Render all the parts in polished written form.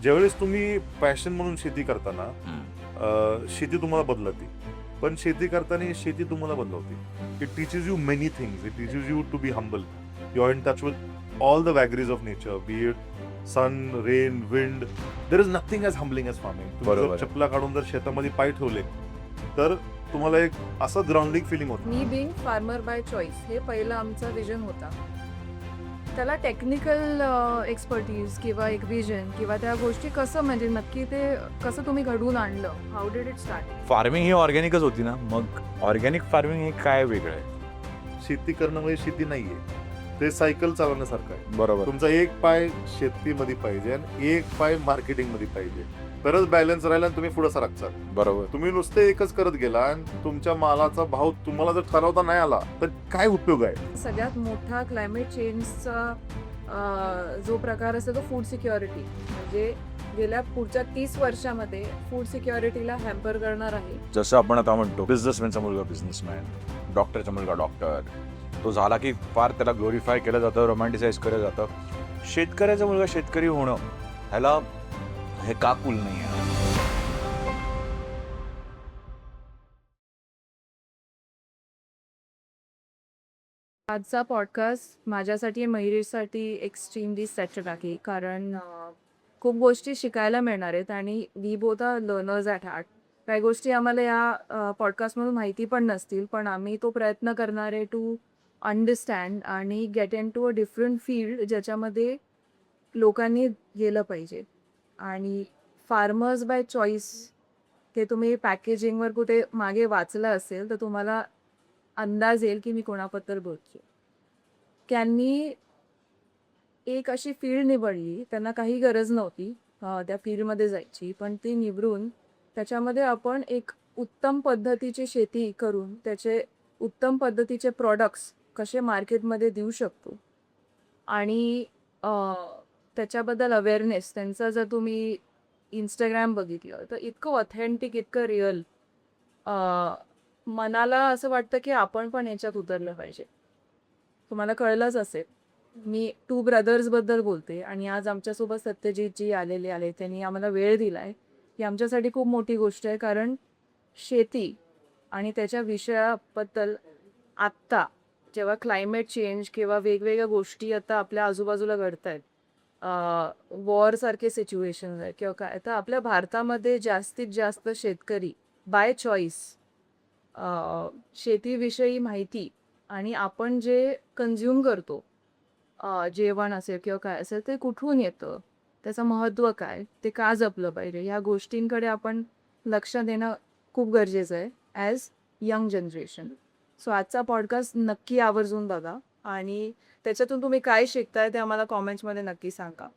ज्यावेळेस तुम्ही पॅशन म्हणून शेती करताना शेती तुम्हाला बदलते, पण शेती करताना शेती तुम्हाला बदलवते. It teaches you many things. It teaches you to be humble. You are in touch with all the vagaries of nature, be it sun, rain, wind. There is nothing as humbling as farming. तुम्ही जर चपला काढून जर शेतामध्ये पाय ठेवले तर तुम्हाला एक असं ग्राउंडिंग फिलिंग होतं. मी बिंग फार्मर बाय चॉईस हे पहिलं आमचं विजन होता. त्याला टेक्निकल एक्सपर्टीज किंवा एक विजन किंवा त्या गोष्टी कसं म्हणजे नक्की ते कसं तुम्ही घडवून आणलं, how did it start? Farming ही ऑर्गॅनिकच होती ना, मग ऑर्गॅनिक फार्मिंग हे काय वेगळं आहे? शेती करणं म्हणजे शेती नाहीये, ते सायकल चालवण्यासारखं आहे. बरोबर. तुमचा एक पाय शेतीमध्ये पाहिजे आणि एक पाय मार्केटिंग मध्ये पाहिजे, तरच बॅलन्स राहिला आणि तुम्ही पुढे सरकचाल. बरोबर. तुम्ही नुसते एकच करत गेला आणि तुमच्या मालाचा भाव तुम्हाला जर ठरवता नाही आला तर काय उपयोग आहे? सगळ्यात मोठा क्लायमेट चेंजचा जो प्रकार असतो तो फूड सिक्युरिटी. म्हणजे गेल्या पुढच्या 30 वर्षामध्ये फूड सिक्युरिटीला हॅम्पर करणार आहे. जसं आपण आता म्हणतो बिझनेसमॅनचा मुलगा बिझनेसमॅन, डॉक्टरचा मुलगा डॉक्टर, तो झाला की फार त्याला ग्लोरिफाय केलं जातं, रोमॅन्टिसाइज केलं जातं. शेतकऱ्याचा मुलगा शेतकरी होणं ह्याला हे का कूल नाही आहे? आजचा पॉडकास्ट माझ्यासाठी मयुरीसाठी एक्स्ट्रीमली सेटल आहे, कारण खूप गोष्टी शिकायला मिळणार आहेत आणि we both are learners at heart. काही गोष्टी आम्हाला या पॉडकास्टमधून माहिती पण नसतील, पण आम्ही तो प्रयत्न करणार आहे टू अंडरस्टँड आणि get into a different field ज्याच्यामध्ये लोकांनी गेलं पाहिजे. आणि फार्मर्स बाय चॉईस हे तुम्ही पॅकेजिंगवर कुठे मागे वाचलं असेल तर तुम्हाला अंदाज येईल की मी कोणाबद्दल बोलते. त्यांनी एक अशी फील्ड निवडली, त्यांना काही गरज नव्हती त्या फील्डमध्ये जायची, पण ती निवडून त्याच्यामध्ये आपण एक उत्तम पद्धतीची शेती करून त्याचे उत्तम पद्धतीचे प्रॉडक्ट्स कसे मार्केटमध्ये देऊ शकतो आणि त्याच्याबद्दल अवेअरनेस त्यांचा जर तुम्ही इंस्टाग्राम बघितलं तर इतकं ऑथेंटिक, इतकं रिअल, मनाला असं वाटतं की आपण पण याच्यात उतरलं पाहिजे. तुम्हाला कळलंच असेल, मी 2 ब्रदर्सबद्दल बोलते आणि आज आमच्यासोबत सत्यजितजी आले, त्यांनी आम्हाला वेळ दिला आहे. ही आमच्यासाठी खूप मोठी गोष्ट आहे, कारण शेती आणि त्याच्या विषयाबद्दल आत्ता जेव्हा क्लायमेट चेंज किंवा वेगवेगळ्या गोष्टी आता आपल्या आजूबाजूला घडत आहेत, वॉरसारखे सिच्युएशन्स आहेत किंवा काय, तर आपल्या भारतामध्ये जास्तीत जास्त शेतकरी बाय चॉईस शेतीविषयी माहिती आणि आपण जे कन्झ्युम करतो, जेवण असेल किंवा काय असेल, ते कुठून येतं, त्याचं महत्त्व काय, ते का जपलं पाहिजे, ह्या गोष्टींकडे आपण लक्ष देणं खूप गरजेचं आहे ॲज यंग जनरेशन. सो आजचा पॉडकास्ट नक्की आवर्जून बघा आणि त्याच्यातून तुम्ही काय शिकताय ते आम्हाला कॉमेंट्समध्ये नक्की सांगा.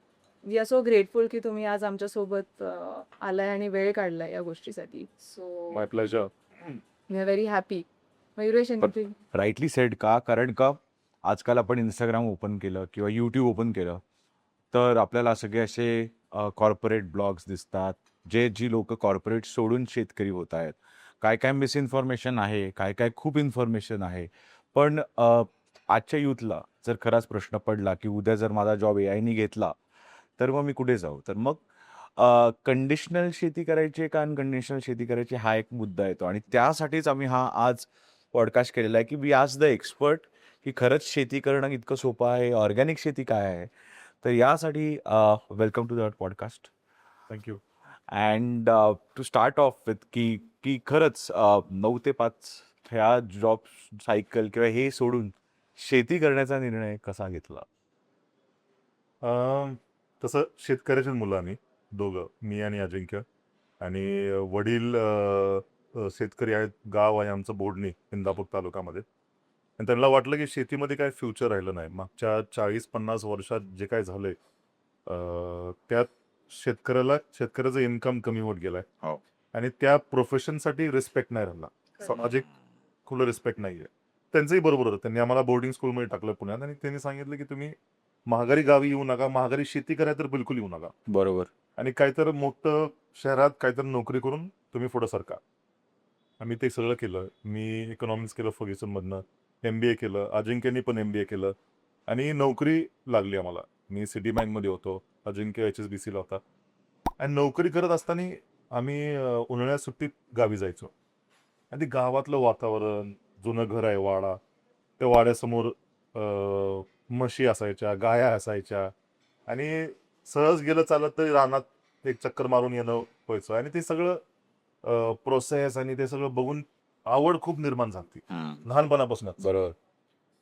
वी आर सो ग्रेटफुल की तुम्ही आज आमच्यासोबत आलाय आणि वेळ काढलाय या गोष्टीसाठी. So my pleasure. We are very happy. Mayuresh, rightly said. का? कारण का आजकाल आपण इंस्टाग्राम ओपन केलं किंवा यूट्यूब ओपन केलं तर आपल्याला सगळे असे कॉर्पोरेट ब्लॉग्स दिसतात, जी लोक कॉर्पोरेट सोडून शेतकरी होत आहेत. काय काय मिसइन्फॉर्मेशन आहे, काय काय खूप इन्फॉर्मेशन आहे. पण आजच्या यूथला जर खराच प्रश्न पडला की उद्या जर माझा जॉब एआयनी घेतला तर मग मी कुठे जाऊ? तर मग कंडिशनल शेती करायची का अनकंडिशनल शेती करायची हा एक मुद्दा येतो आणि त्यासाठीच आम्ही हा आज पॉडकास्ट केलेला आहे की वी आज द एक्सपर्ट की खरंच शेती करणं इतकं सोपं आहे, ऑर्गॅनिक शेती काय आहे. तर यासाठी welcome to that podcast. Thank you. And to start off with की की खरंच 9 ते 5 ह्या जॉब सायकल किंवा हे सोडून शेती करण्याचा निर्णय कसा घेतला? तसं शेतकऱ्याचीच मुलं आम्ही दोघं, मी आणि अजिंक्य. आणि वडील शेतकरी आहेत. गाव आहे आमचं बोडणी, इंदापूर तालुक्यामध्ये. आणि त्यांना वाटलं की शेतीमध्ये काय फ्युचर राहिलं नाही. मागच्या 40-50 वर्षात जे काय झालंय त्यात शेतकऱ्याचं इन्कम कमी होत गेलाय हो. आणि त्या प्रोफेशनसाठी रिस्पेक्ट नाही राहिला. सामाजिक खुलं रिस्पेक्ट नाहीये. त्यांचंही बरोबर होतं. त्यांनी आम्हाला बोर्डिंग स्कूलमध्ये टाकलं पुण्यात आणि त्यांनी सांगितलं की तुम्ही महागारी गावी येऊ नका, महागारी शेती करायला तर बिलकुल येऊ नका बरोबर. आणि काहीतरी मोठं शहरात काहीतरी नोकरी करून तुम्ही पुढे सरका. आम्ही ते सगळं केलं. मी इकॉनॉमिक्स केलं फर्ग्युसनमधनं, MBA केलं, अजिंक्यनी पण MBA केलं आणि नोकरी लागली आम्हाला. मी सिटी बँकमध्ये होतो, अजिंक्य HSBCला होता. आणि नोकरी करत असताना आम्ही उन्हाळ्यात सुट्टीत गावी जायचो. आणि ते गावातलं वातावरण, जुनं घर आहे वाडा. त्या वाड्यासमोर म्हशी असायच्या, गाया असायच्या आणि सहज गेलं चालत तरी रानात एक चक्कर मारून येणं व्हायचं आणि ते सगळं प्रोसेस आणि ते सगळं बघून आवड खूप निर्माण झाली लहानपणापासूनच. बरोबर.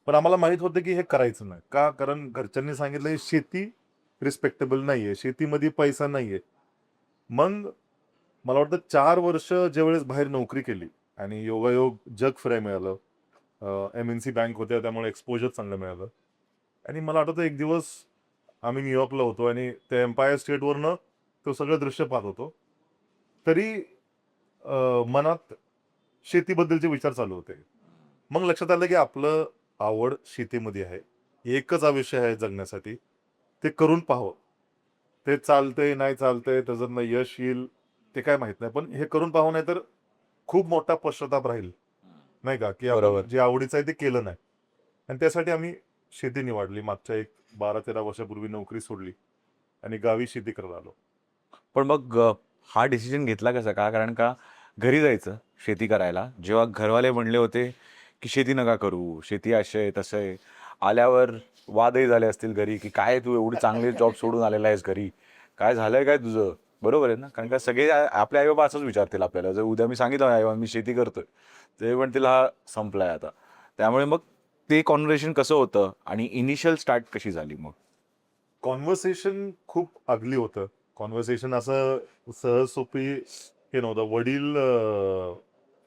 पण आम्हाला माहित होतं की हे करायचं नाही. का? कारण घरच्यांनी सांगितलं ही शेती रिस्पेक्टेबल नाहीये, शेतीमध्ये पैसा नाहीये. मग मला वाटतं 4 वर्ष ज्यावेळेस बाहेर नोकरी केली आणि योगायोग जग फिरायला मिळालं. एम-एन-सी बँक होत्या त्यामुळे एक्सपोजर चांगलं मिळालं. आणि मला आठवतं एक दिवस आम्ही न्यूयॉर्कला होतो आणि त्या एम्पायर स्टेटवरनं तो सगळं दृश्य पाहत होतो. तरी मनात शेतीबद्दलचे विचार चालू होते. मग लक्षात आलं की आपलं आवड शेतीमध्ये आहे. एकच आयुष्य आहे जगण्यासाठी. ते करून पाहावं. ते चालतंय, नाही चालतंय, त्याच्यातनं यश येईल, ते काय माहित नाही. पण हे करून पाहावं नाही तर खूप मोठा पश्चाताप राहील. नाही का? की आपण बरोबर. जे आवडीचं आहे ते केलं नाही. आणि त्यासाठी आम्ही शेती निवडली. मागच्या एक 12-13 वर्षापूर्वी नोकरी सोडली आणि गावी शेती करायला आलो. पण मग हा डिसिजन घेतला कसा? कारण का घरी जायचं शेती करायला. जेव्हा घरवाले म्हणले होते, की शेती नका करू, शेती अशी आहे, तसं आहे. आल्यावर वादही झाले असतील घरी, की "काय तू एवढी चांगली जॉब सोडून आलेला आहेस घरी? काय झालंय काय तुझं?" बरोबर आहे ना? कारण का सगळे आपले आई-बाबा असंच विचारतील आपल्याला. जर उद्या मी सांगितलं आई मी शेती करतोय, ते म्हणतील हा संपलाय आता. त्यामुळे मग ते कन्व्हर्सेशन कसं होतं आणि इनिशियल स्टार्ट कशी झाली मग? कॉन्व्हर्सेशन खूप आगली होतं. कॉन्व्हर्सेशन असं सहज सोपी हे नव्हतं. वडील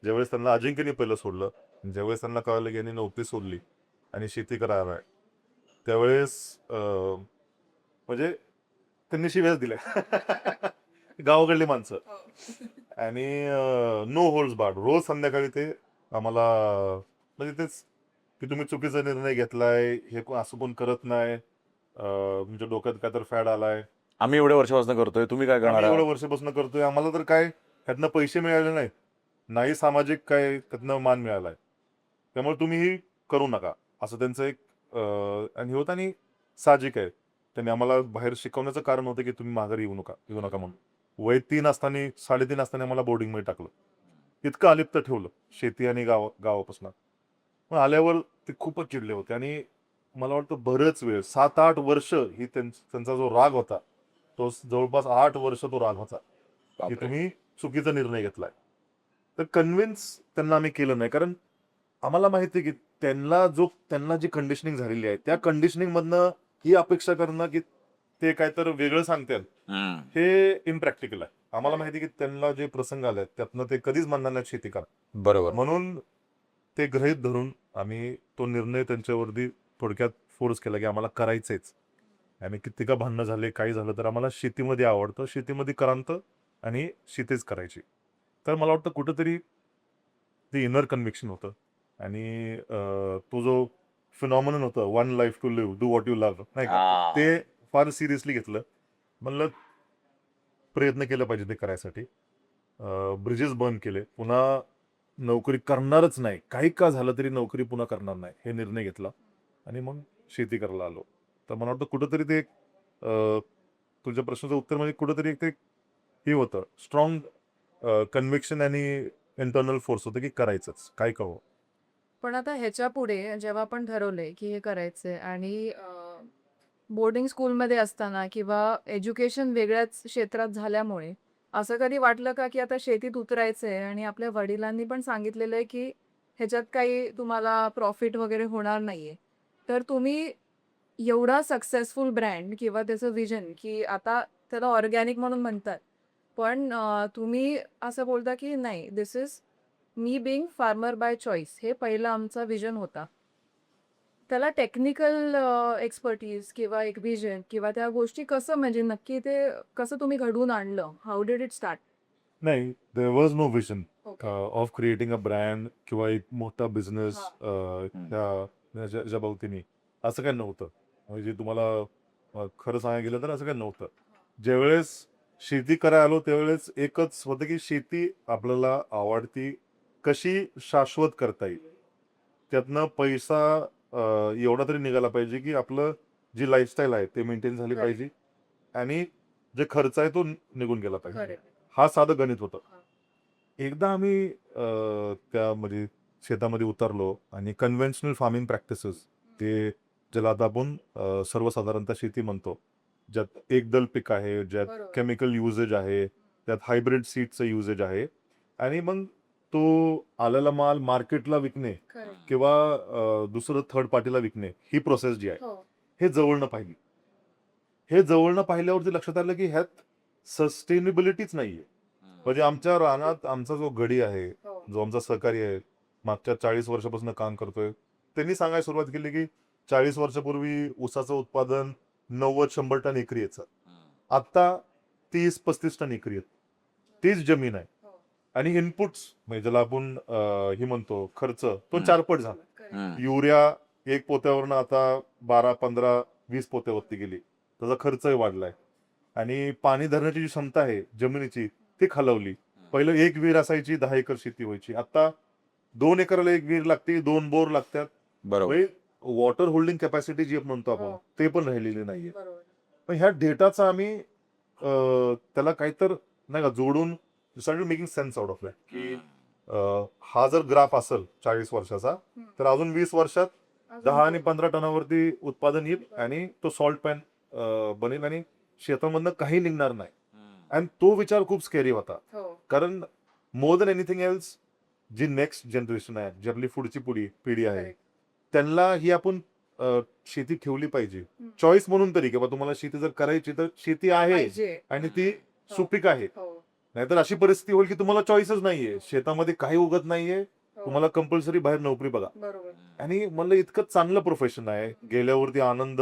ज्यावेळेस त्यांना अजिंक्यने पहिलं सोडलं, ज्यावेळेस त्यांना कळालं की यांनी नोकरी सोडली आणि शेती करायला आहे, त्यावेळेस म्हणजे त्यांनी शिव्याच दिल्या. गावाकडली माणसं आणि नो होल्ड्स बार्ड. रोज संध्याकाळी ते आम्हाला म्हणजे तेच की तुम्ही चुकीचा निर्णय घेतलाय, हे असं कोण करत नाही. तुमच्या डोक्यात काय तर फॅड आलाय. आम्ही एवढ्या वर्षापासून करतोय, तुम्ही काय करणार आम्ही आहात? एवढ्या वर्षापासून करतोय. आम्हाला तर काय ह्यातनं पैसे मिळाले नाहीत. नाही सामाजिक काय त्यातनं मान मिळालाय. त्यामुळे तुम्हीही करू नका. असं त्यांचं एक आणि होतं आणि साहजिक आहे. त्यांनी आम्हाला बाहेर शिकवण्याचं कारण होतं की तुम्ही माघारी येऊ नका म्हणून. वय 3 असताना 3.5 असताना आम्हाला बोर्डिंगमध्ये टाकलं. इतकं अलिप्त ठेवलं शेती आणि गावापासून. मग आल्यावर ते खूपच चिडले होते आणि मला वाटतं बरंच वेळ 7-8 वर्ष ही त्यांचा जो राग होता, तो जवळपास 8 वर्ष तो राग होता, की बापरे! तुम्ही चुकीचा निर्णय घेतलाय. तर कन्व्हिन्स त्यांना आम्ही केलं नाही. कारण आम्हाला माहिती आहे, की त्यांना जी कंडिशनिंग झालेली आहे, त्या कंडिशनिंग मधनं ही अपेक्षा करणं, की ते काहीतरी वेगळं सांगतील, हे इम्प्रॅक्टिकल आहे. आम्हाला माहिती आहे, की त्यांना जे प्रसंग आले त्यातनं ते कधीच म्हणणार नाहीत शेती करा. बरोबर. म्हणून ते गृहीत धरून आम्ही तो निर्णय त्यांच्यावरती थोडक्यात फोर्स केला, की आम्हाला करायचंच. आम्ही किती का भांडणं झाले, काही झालं तर आम्हाला शेतीमध्ये आवडतं, शेतीमध्ये करांत आणि शेतीच करायची. तर मला वाटतं कुठेतरी ते इनर कन्व्हिक्शन होतं आणि तो जो फिनॉमिनन होता one life to live, do what you love, नाही का? ते फार सिरियसली घेतलं. म्हणलं प्रयत्न केला पाहिजे ते करायसाठी. ब्रिजेस बर्न केले. पुन्हा नोकरी करणारच नाही. काही का झालं तरी नोकरी पुन्हा करणार नाही, हे निर्णय घेतला आणि मग शेती करायला आलो. तर मला वाटतं कुठेतरी ते तुझ्या प्रश्नाचं उत्तर म्हणजे कुठेतरी एक ते हे होतं स्ट्रॉंग कन्व्हिक्शन आणि इंटरनल फोर्स होतं की करायचंच, काय का हो. पण आता ह्याच्या पुढे जेव्हा आपण ठरवलंय की हे करायचंय आणि बोर्डिंग स्कूलमध्ये असताना किंवा एज्युकेशन वेगळ्याच क्षेत्रात झाल्यामुळे असं कधी वाटलं का की आता शेतीत उतरायचंय आणि आपल्या वडिलांनी पण सांगितलेलं आहे की ह्याच्यात काही तुम्हाला प्रॉफिट वगैरे होणार नाहीये. तर तुम्ही एवढा सक्सेसफुल ब्रँड किंवा त्याचं विजन की आता त्याला ऑर्गॅनिक म्हणून म्हणतात. पण तुम्ही असं बोलता की नाही, this is me being farmer by choice, हे पहिलं आमचा विजन होता. त्याला टेक्निकल एक्सपर्टीज किंवा एक विजन किंवा त्या गोष्टी कसं म्हणजे नक्की ते कसं तुम्ही घडवून आणलं? How did it start? नाही, there was no vision okay. Of creating a brand किंवा एक मोठा बिझनेस हं. ह्याच्या भोवतीने असं काही नव्हतं. म्हणजे तुम्हाला खरं सांगायला गेलं तर असं काही नव्हतं. ज्यावेळेस शेती करायला आलो त्यावेळेस एकच होतं की शेती आपल्याला आवडती कशी शाश्वत करता येईल. त्यातनं पैसा एवढा तरी निघाला पाहिजे की आपलं जी लाईफस्टाईल आहे ते मेंटेन झाली Right. पाहिजे आणि जे खर्च आहे तो निघून गेला पाहिजे. खरं हा साधं गणित होतं. हा. एकदा आम्ही त्यामध्ये शेतामध्ये उतरलो आणि कन्व्हेन्शनल फार्मिंग प्रॅक्टिसेस, ते ज्याला आता आपण सर्वसाधारणतः शेती म्हणतो, ज्यात एकदल पीक आहे, ज्यात बरोबर. केमिकल युजेज आहे, त्यात हायब्रिड सीडचं युजेज आहे, आणि मग तो आलेला माल मार्केटला विकणे खरं किंवा दुसरं थर्ड पार्टीला विकणे, ही प्रोसेस जी आहे, हो हे जवळनं पाहिली. हे जवळनं पाहिल्यावरती लक्षात आलं की ह्यात सस्टेनेबिलिटीच नाहीये. म्हणजे आमच्या रानात आमचा जो गडी आहे, हो जो आमचा सहकारी आहे, मागच्या 40 वर्षापासून काम करतोय, त्यांनी सांगायला सुरुवात केली की 40 वर्षापूर्वी ऊसाचं उत्पादन 90-100 टन एकरी यायचं. आता 30-35 टन एकरी येत. तीच जमीन आहे. हो आणि इनपुट्स म्हणजे ज्याला आपण हे म्हणतो खर्च, तो हम्म. 4 पट झाला. खरं युरिया 1 पोत्यावरनं आता 12, 15, 20 पोत्यावरती गेली. त्याचा खर्चही वाढलाय. आणि पाणी धरण्याची जी क्षमता आहे जमिनीची, ती खालावली. पहिलं 1 विहीर असायची, 10 एकर शेती व्हायची. आता 2 एकरला 1 विहीर लागते, 2 बोर लागतात. बरोबर. म्हणजे वॉटर होल्डिंग कॅपॅसिटी जी म्हणतो आपण, हो. ते पण राहिलेली नाहीये. बरोबर पण ह्या डेटाचा आम्ही त्याला काहीतर नाही का जोडून started making sense out of that, की हा जर ग्राफ असेल 40 वर्षाचा, तर अजून 20 वर्षात 10 आणि 15 टनावरती उत्पादन येईल आणि तो सॉल्ट पॅन बनेल आणि शेतामधनं काही निघणार नाही. आणि तो विचार खूप स्केरी होता. हो कारण मोर दॅन एनिथिंग एल्स, जी नेक्स्ट जनरेशन आहे, जी आपली पुढची पिढी आहे, Correct. त्यांना ही आपण शेती ठेवली पाहिजे. चॉईस म्हणून तरी, किंवा तुम्हाला शेती जर करायची तर शेती आहे पाहिजे आणि ती सुपीक आहे. हो नाहीतर अशी परिस्थिती होईल की तुम्हाला चॉईसच नाहीये, शेतामध्ये काही उगत नाहीये, हो. तुम्हाला कंपल्सरी बाहेर नोकरी बघा. बरोबर आणि मला इतकं चांगलं प्रोफेशन आहे, गेल्यावरती आनंद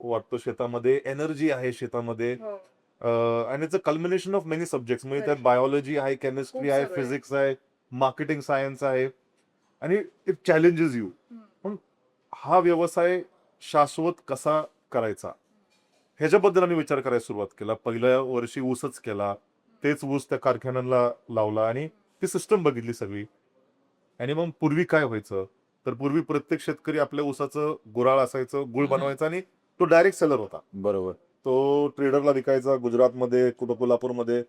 वाटतो शेतामध्ये, एनर्जी आहे शेतामध्ये, हो आणि it's a culmination of many subjects. म्हणजे त्यात Correct. बायोलॉजी आहे, केमिस्ट्री खूप आहे, सगळं आहे. फिजिक्स आहे, मार्केटिंग सायन्स आहे, आणि इट चॅलेंजेस यू. पण हा व्यवसाय शाश्वत कसा करायचा, ह्याच्याबद्दल आम्ही विचार करायला सुरुवात केला. पहिल्या वर्षी ऊसच केला, तेच ऊस त्या कारखान्यांना लावला आणि ती सिस्टम बघितली सगळी. आणि मग पूर्वी काय व्हायचं, तर पूर्वी प्रत्येक शेतकरी आपल्या ऊसाचं गुराळ असायचं, गुळ बनवायचा आणि तो डायरेक्ट सेलर होता. बरोबर. तो ट्रेडरला विकायचा गुजरातमध्ये, कुठं कोल्हापूरमध्ये.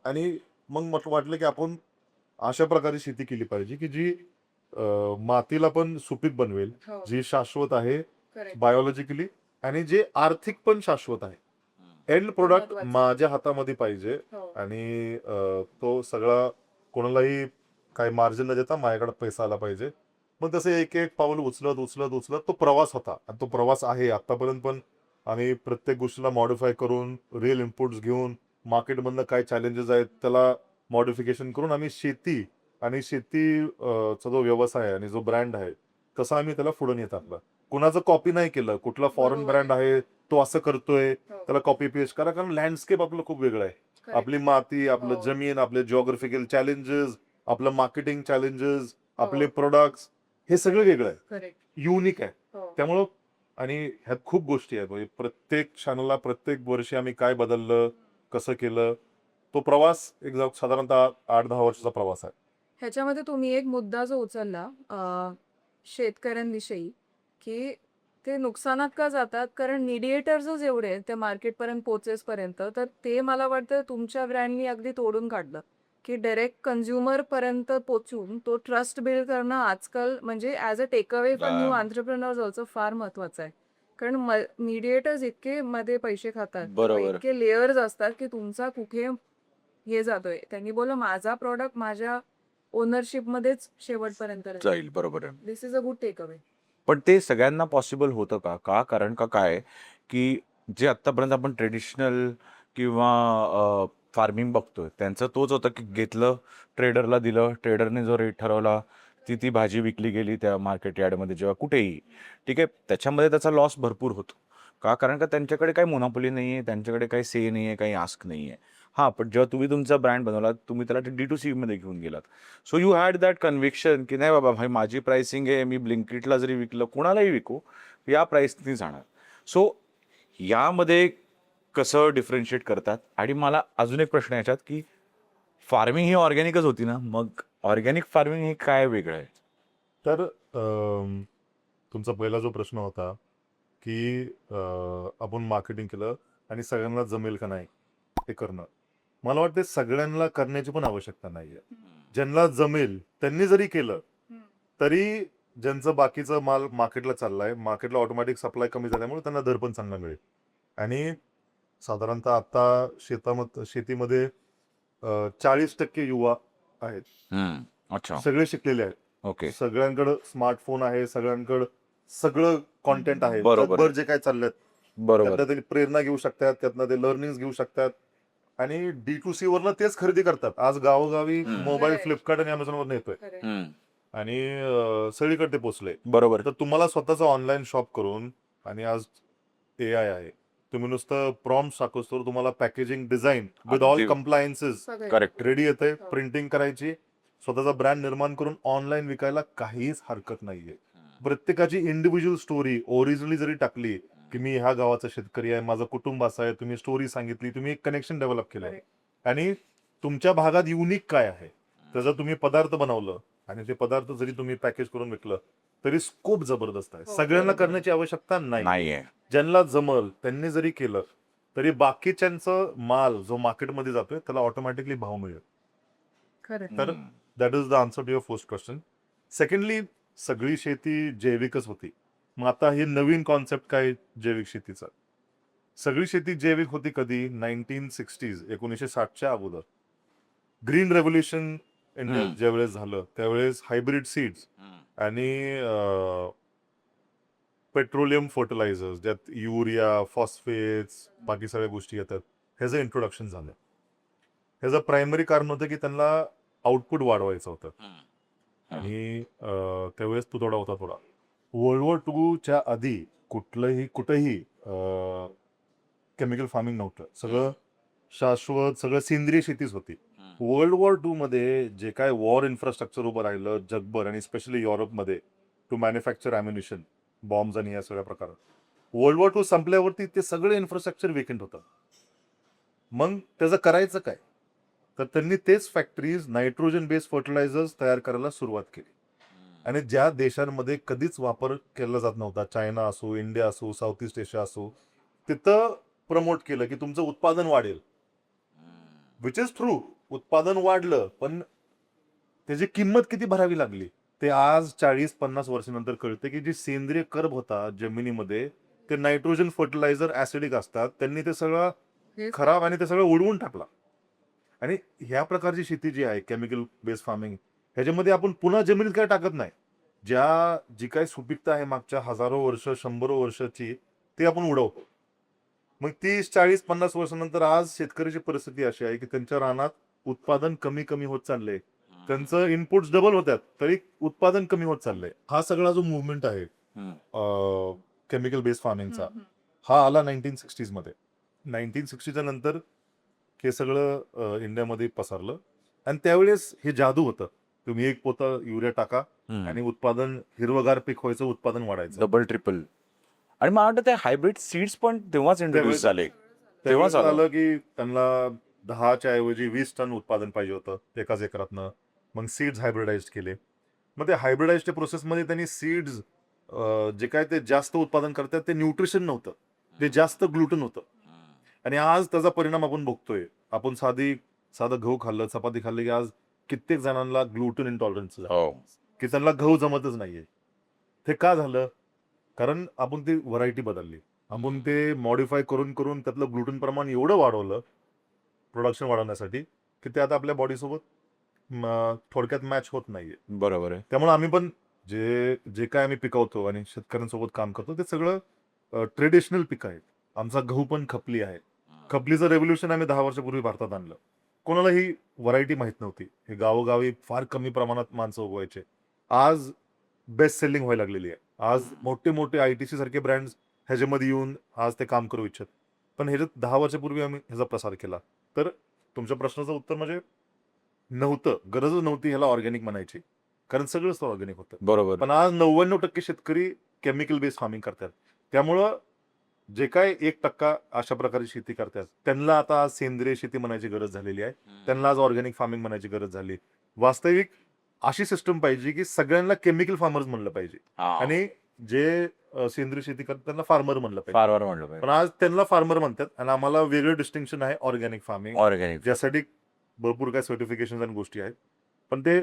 आणि मग वाटलं की आपण अशा प्रकारे शेती केली पाहिजे की जी मातीला पण सुपीक बनवेल, हो जी शाश्वत आहे करेक्ट बायोलॉजिकली, आणि जे आर्थिक पण शाश्वत आहे. एंड प्रोडक्ट महत्वाचं. माझ्या हातामध्ये पाहिजे. हो आणि तो सगळा कोणालाही काही मार्जिन न देता माझ्याकडे पैसा आला पाहिजे. मग तसं एक एक पाऊल उचलत उचलत उचलत तो प्रवास होता, आणि तो प्रवास आहे आतापर्यंत. पण आम्ही प्रत्येक गोष्टीला मॉडिफाय करून, रिअल इनपुट्स घेऊन, मार्केटमधनं काय चॅलेंजेस आहेत त्याला मॉडिफिकेशन करून आम्ही शेती आणि चा जो व्यवसाय आहे आणि जो ब्रँड आहे, तसा आम्ही त्याला पुढे नेत आणला. कुणाचं कॉपी नाही केलं. कुठला फॉरेन बरोबर ब्रँड आहे तो असं करतोय, हो त्याला कॉपी पेस्ट करा, कारण लँडस्केप आपलं खूप वेगळं आहे. Correct. आपली माती, आपलं हो. जमीन, आपले जिओग्राफिकल चॅलेंजेस, आपलं मार्केटिंग चॅलेंजेस, हो. आपले प्रोडक्ट्स, हे सगळं वेगळं आहे, करेक्ट युनिक आहे. हो त्यामुळं आणि ह्यात खूप गोष्टी आहेत. म्हणजे प्रत्येक क्षणाला, प्रत्येक वर्षी आम्ही काय बदललं, कसं केलं, तो प्रवास एक साधारणतः 8-10 वर्षाचा प्रवास आहे. ह्याच्यामध्ये तुम्ही एक मुद्दा जो उचलला शेतकऱ्यांविषयी, की ते नुकसानात का जातात, कारण मिडिएटर्सच एवढे आहेत त्या मार्केटपर्यंत पोचेसपर्यंत, तर ते मला वाटतं तुमच्या ब्रँडनी अगदी तोडून काढलं, की डायरेक्ट कन्झ्युमर पर्यंत पोचून तो ट्रस्ट बिल्ड करणं आजकाल म्हणजे as a takeaway for new entrepreneurs also फार महत्वाचं आहे. कारण मीडिएटर्स इतके मध्ये पैसे खातात किंवा बरोबर. इतके लेयर्स असतात की तुमचा कुठे हे जातोय. त्यांनी बोललं माझा प्रॉडक्ट माझ्या ओनरशिप मध्येच शेवटपर्यंत जाईल. बरोबर आहे. This is a good takeaway. पण ते सगळ्यांना पॉसिबल होतं का? का? कारण का काय आहे, की जे आत्तापर्यंत आपण ट्रेडिशनल किंवा फार्मिंग बघतोय, त्यांचं तोच होतं, की घेतलं, ट्रेडरला दिलं, ट्रेडरने जो रेट ठरवला, ती भाजी विकली गेली त्या मार्केट यार्डमध्ये जेव्हा कुठेही. ठीक आहे, त्याच्यामध्ये त्याचा लॉस भरपूर होतो. का? कारण का त्यांच्याकडे काही मोनोपोली नाही आहे, त्यांच्याकडे काही से नाही आहे, काही आस्क नाही आहे. हां, पण जेव्हा तुम्ही तुमचा ब्रँड बनवलात, तुम्ही त्याला D2C मध्ये घेऊन गेलात. So you had that conviction, की नाही बाबा भाई माझी प्राइसिंग आहे, मी ब्लिंकिटला जरी विकलं, कुणालाही विकू, या प्राइसनी जाणार. सो यामध्ये कसं डिफरन्शिएट करतात? आणि मला अजून एक प्रश्न याच्यात, की फार्मिंग ही ऑर्गॅनिकच होती ना, मग ऑर्गॅनिक फार्मिंग हे काय वेगळं आहे? तर तुमचा पहिला जो प्रश्न होता की आपण मार्केटिंग केलं, आणि सगळ्यांना जमेल का नाही हे करणं. मला वाटतं सगळ्यांना करण्याची पण आवश्यकता नाहीये. ज्यांना जमेल त्यांनी जरी केलं तरी ज्यांचं बाकीचं माल मार्केटला चाललाय, मार्केटला ऑटोमॅटिक सप्लाय कमी झाल्यामुळे त्यांना दर पण चांगला मिळेल. आणि साधारणतः आता शेतीमध्ये 40% युवा आहेत. अच्छा. सगळे शिकलेले आहेत. ओके. सगळ्यांकडे स्मार्टफोन आहे, सगळ्यांकडे सगळं कॉन्टेंट आहे. बरोबर जगभर जे काय चाललंय बरोबर. त्यातनं ते प्रेरणा घेऊ शकतात, त्यातनं ते लर्निंग घेऊ शकतात आणि D2C वरनं तेच खरेदी करतात. आज गावोगावी मोबाईल Correct. फ्लिपकार्ट आणि अमेझॉन वर येतोय आणि सगळीकडे ते पोहोचले. बरोबर. तर तुम्हाला स्वतःचं ऑनलाईन शॉप करून आणि आज AI आहे. तुम्ही नुसतं प्रॉम्प्ट टाकूस तर तुम्हाला पॅकेजिंग डिझाईन विथ ऑल अगदी. Compliances correct. रेडी येते. हो. प्रिंटिंग करायची, स्वतःचा ब्रँड निर्माण करून ऑनलाईन विकायला काहीच हरकत नाहीये. प्रत्येकाची इंडिव्हिज्युअल स्टोरी ओरिजिनली जरी टाकली की मी ह्या गावाचा शेतकरी आहे, माझं कुटुंब असं आहे, तुम्ही स्टोरी सांगितली, तुम्ही एक कनेक्शन डेव्हलप केलंय आणि तुमच्या भागात युनिक काय आहे त्याचा तुम्ही पदार्थ बनवलं आणि ते पदार्थ जरी तुम्ही पॅकेज करून विकलं तरी स्कोप जबरदस्त आहे. हो, सगळ्यांना बरोबर. करण्याची आवश्यकता नाही. नाहीये. ज्यांना जमल त्यांनी जरी केलं तरी बाकीच्यांचं माल जो मार्केटमध्ये जातोय त्याला ऑटोमॅटिकली भाव मिळेल. खरं तर that is the answer to your first question. Secondly, सगळी शेती जैविकच होती. मग आता हे नवीन कॉन्सेप्ट काय जैविक शेतीचा? सगळी शेती जैविक होती कधी? 1960s 1960च्या अगोदर. ग्रीन रेव्होल्युशन इंडिया ज्यावेळेस झालं त्यावेळेस हायब्रिड सीड्स आणि पेट्रोलियम फर्टिलायझर्स ज्यात युरिया, फॉस्फेट्स, बाकी सगळ्या गोष्टी येतात, ह्याचं इंट्रोडक्शन झालं. ह्याचं प्रायमरी कारण होतं की त्यांना आउटपुट वाढवायचं होतं आणि त्यावेळेस तुटवडा होता थोडा. वर्ल्ड वॉर टूच्या आधी कुठंही केमिकल फार्मिंग नव्हतं. सगळं शाश्वत, सगळं सेंद्रिय शेतीच होती. वर्ल्ड वॉर टू मध्ये जे काय वॉर इन्फ्रास्ट्रक्चर उभं राहिलं जगभर आणि स्पेशली युरोपमध्ये टू मॅन्युफॅक्चर ॲम्युनिशन, बॉम्ब्स आणि या सगळ्या प्रकारात, वर्ल्ड वॉर टू संपल्यावरती ते सगळं इन्फ्रास्ट्रक्चर वेकेंट होतं. मग त्याचं करायचं काय? तर त्यांनी तेच फॅक्टरीज नायट्रोजन बेस्ड फर्टिलायझर्स तयार करायला सुरुवात केली आणि ज्या देशांमध्ये कधीच वापर केला जात नव्हता, चायना असो, इंडिया असो, साऊथ ईस्ट एशिया असो, तिथं प्रमोट केलं की तुमचं उत्पादन वाढेल. विच इज ट्रू, उत्पादन वाढलं, पण त्याची किंमत किती भरावी लागली ते आज 40-50 वर्षानंतर कळते की जी सेंद्रिय कर्ब होता जमिनीमध्ये ते नायट्रोजन फर्टिलायझर ऍसिडिक असतात, त्यांनी ते सगळं खराब आणि ते सगळं उडवून टाकला. आणि ह्या प्रकारची शेती जी आहे केमिकल बेस्ड फार्मिंग, ह्याच्यामध्ये आपण पुन्हा जमिनीत काय टाकत नाही. जी काही सुपीकता आहे मागच्या हजारो वर्ष, 100 वर्षाची, ती आपण उडवतो. मग 30-40-50 वर्षानंतर आज शेतकऱ्याची परिस्थिती अशी आहे की त्यांच्या रानात उत्पादन कमी कमी होत चाललंय. त्यांचं इनपुट्स डबल होतात तरी उत्पादन कमी होत चाललंय. हा सगळा जो मुवमेंट आहे केमिकल बेस्ड फार्मिंगचा, हा आला 1960s मध्ये. 1960च्या नंतर हे सगळं इंडियामध्ये पसरलं आणि त्यावेळेस हे जादू होतं. तुम्ही एक पोता युरिया टाका आणि उत्पादन हिरवगार पीक व्हायचं, उत्पादन वाढायचं. Double triple. आणि मला वाटतं ते हायब्रिड सीड्स पण तेव्हाच इंट्रोड्यूस झाले. तेव्हाच आलं की त्यांना 10च्या ऐवजी 20 टन उत्पादन पाहिजे होतं एकाच एकरातनं. मग सीड्स हायब्रिडाइज केले. मग ते हायब्रिडाइजच्या प्रोसेसमध्ये त्यांनी सीड्स जे काय ते जास्त उत्पादन करतात ते न्यूट्रिशन नव्हतं, ते जास्त ग्लुटन होतं. आणि आज त्याचा परिणाम आपण बघतोय. आपण साधं गहू खाल्लं, चपाती खाल्ली की आज कित्येक जणांना ग्लुटन इंटॉलरन्स की त्यांना गहू जमतच नाहीये. ते का झालं? कारण आपण ती व्हरायटी बदलली. आपण ते मॉडिफाय करून करून त्यातलं ग्लुटन प्रमाण एवढं वाढवलं प्रोडक्शन वाढवण्यासाठी की ते आता आपल्या बॉडीसोबत थोडक्यात मॅच होत नाहीये. बरोबर आहे. त्यामुळे आम्ही पण जे काय आम्ही पिकवतो आणि शेतकऱ्यांसोबत काम करतो ते सगळं ट्रेडिशनल पिकं आहेत. आमचा गहू पण खपली आहे. खपलीचं रेव्होल्युशन आम्ही 10 वर्षापूर्वी भारतात आणलं. कोणाला ही व्हरायटी माहित नव्हती. हे गावोगावी फार कमी प्रमाणात माणसं उगवायचे. आज बेस्ट सेलिंग व्हायला लागलेली आहे. आज मोठे मोठे ITC सारखे ब्रँड्स ह्याच्यामध्ये येऊन आज ते काम करू इच्छित. पण ह्याच्यात 10 वर्षापूर्वी आम्ही ह्याचा प्रसार केला. तर तुमच्या प्रश्नाचं उत्तर म्हणजे नव्हतं, गरजच नव्हती ह्याला ऑर्गॅनिक म्हणायची, कारण सगळंच ऑर्गॅनिक होतं. बरोबर. पण आज 99% शेतकरी केमिकल बेस्ड फार्मिंग करतात. त्यामुळं जे काय 1% अशा प्रकारची शेती करतात त्यांना आता आज सेंद्रिय शेती म्हणायची गरज झालेली आहे. त्यांना आज ऑर्गॅनिक फार्मिंग म्हणायची गरज झाली. वास्तविक अशी सिस्टम पाहिजे की सगळ्यांना केमिकल फार्मर्स म्हणलं पाहिजे आणि जे सेंद्रिय शेती करतात त्यांना फार्मर म्हणलं पाहिजे. फारवर म्हणलं पण पाहिजे. आज त्यांना फार्मर म्हणतात आणि आम्हाला वेगळं डिस्टिंक्शन आहे ऑर्गॅनिक फार्मिंग, ऑर्गॅनिक. ज्यासाठी भरपूर काही सर्टिफिकेशन आणि गोष्टी आहेत, पण ते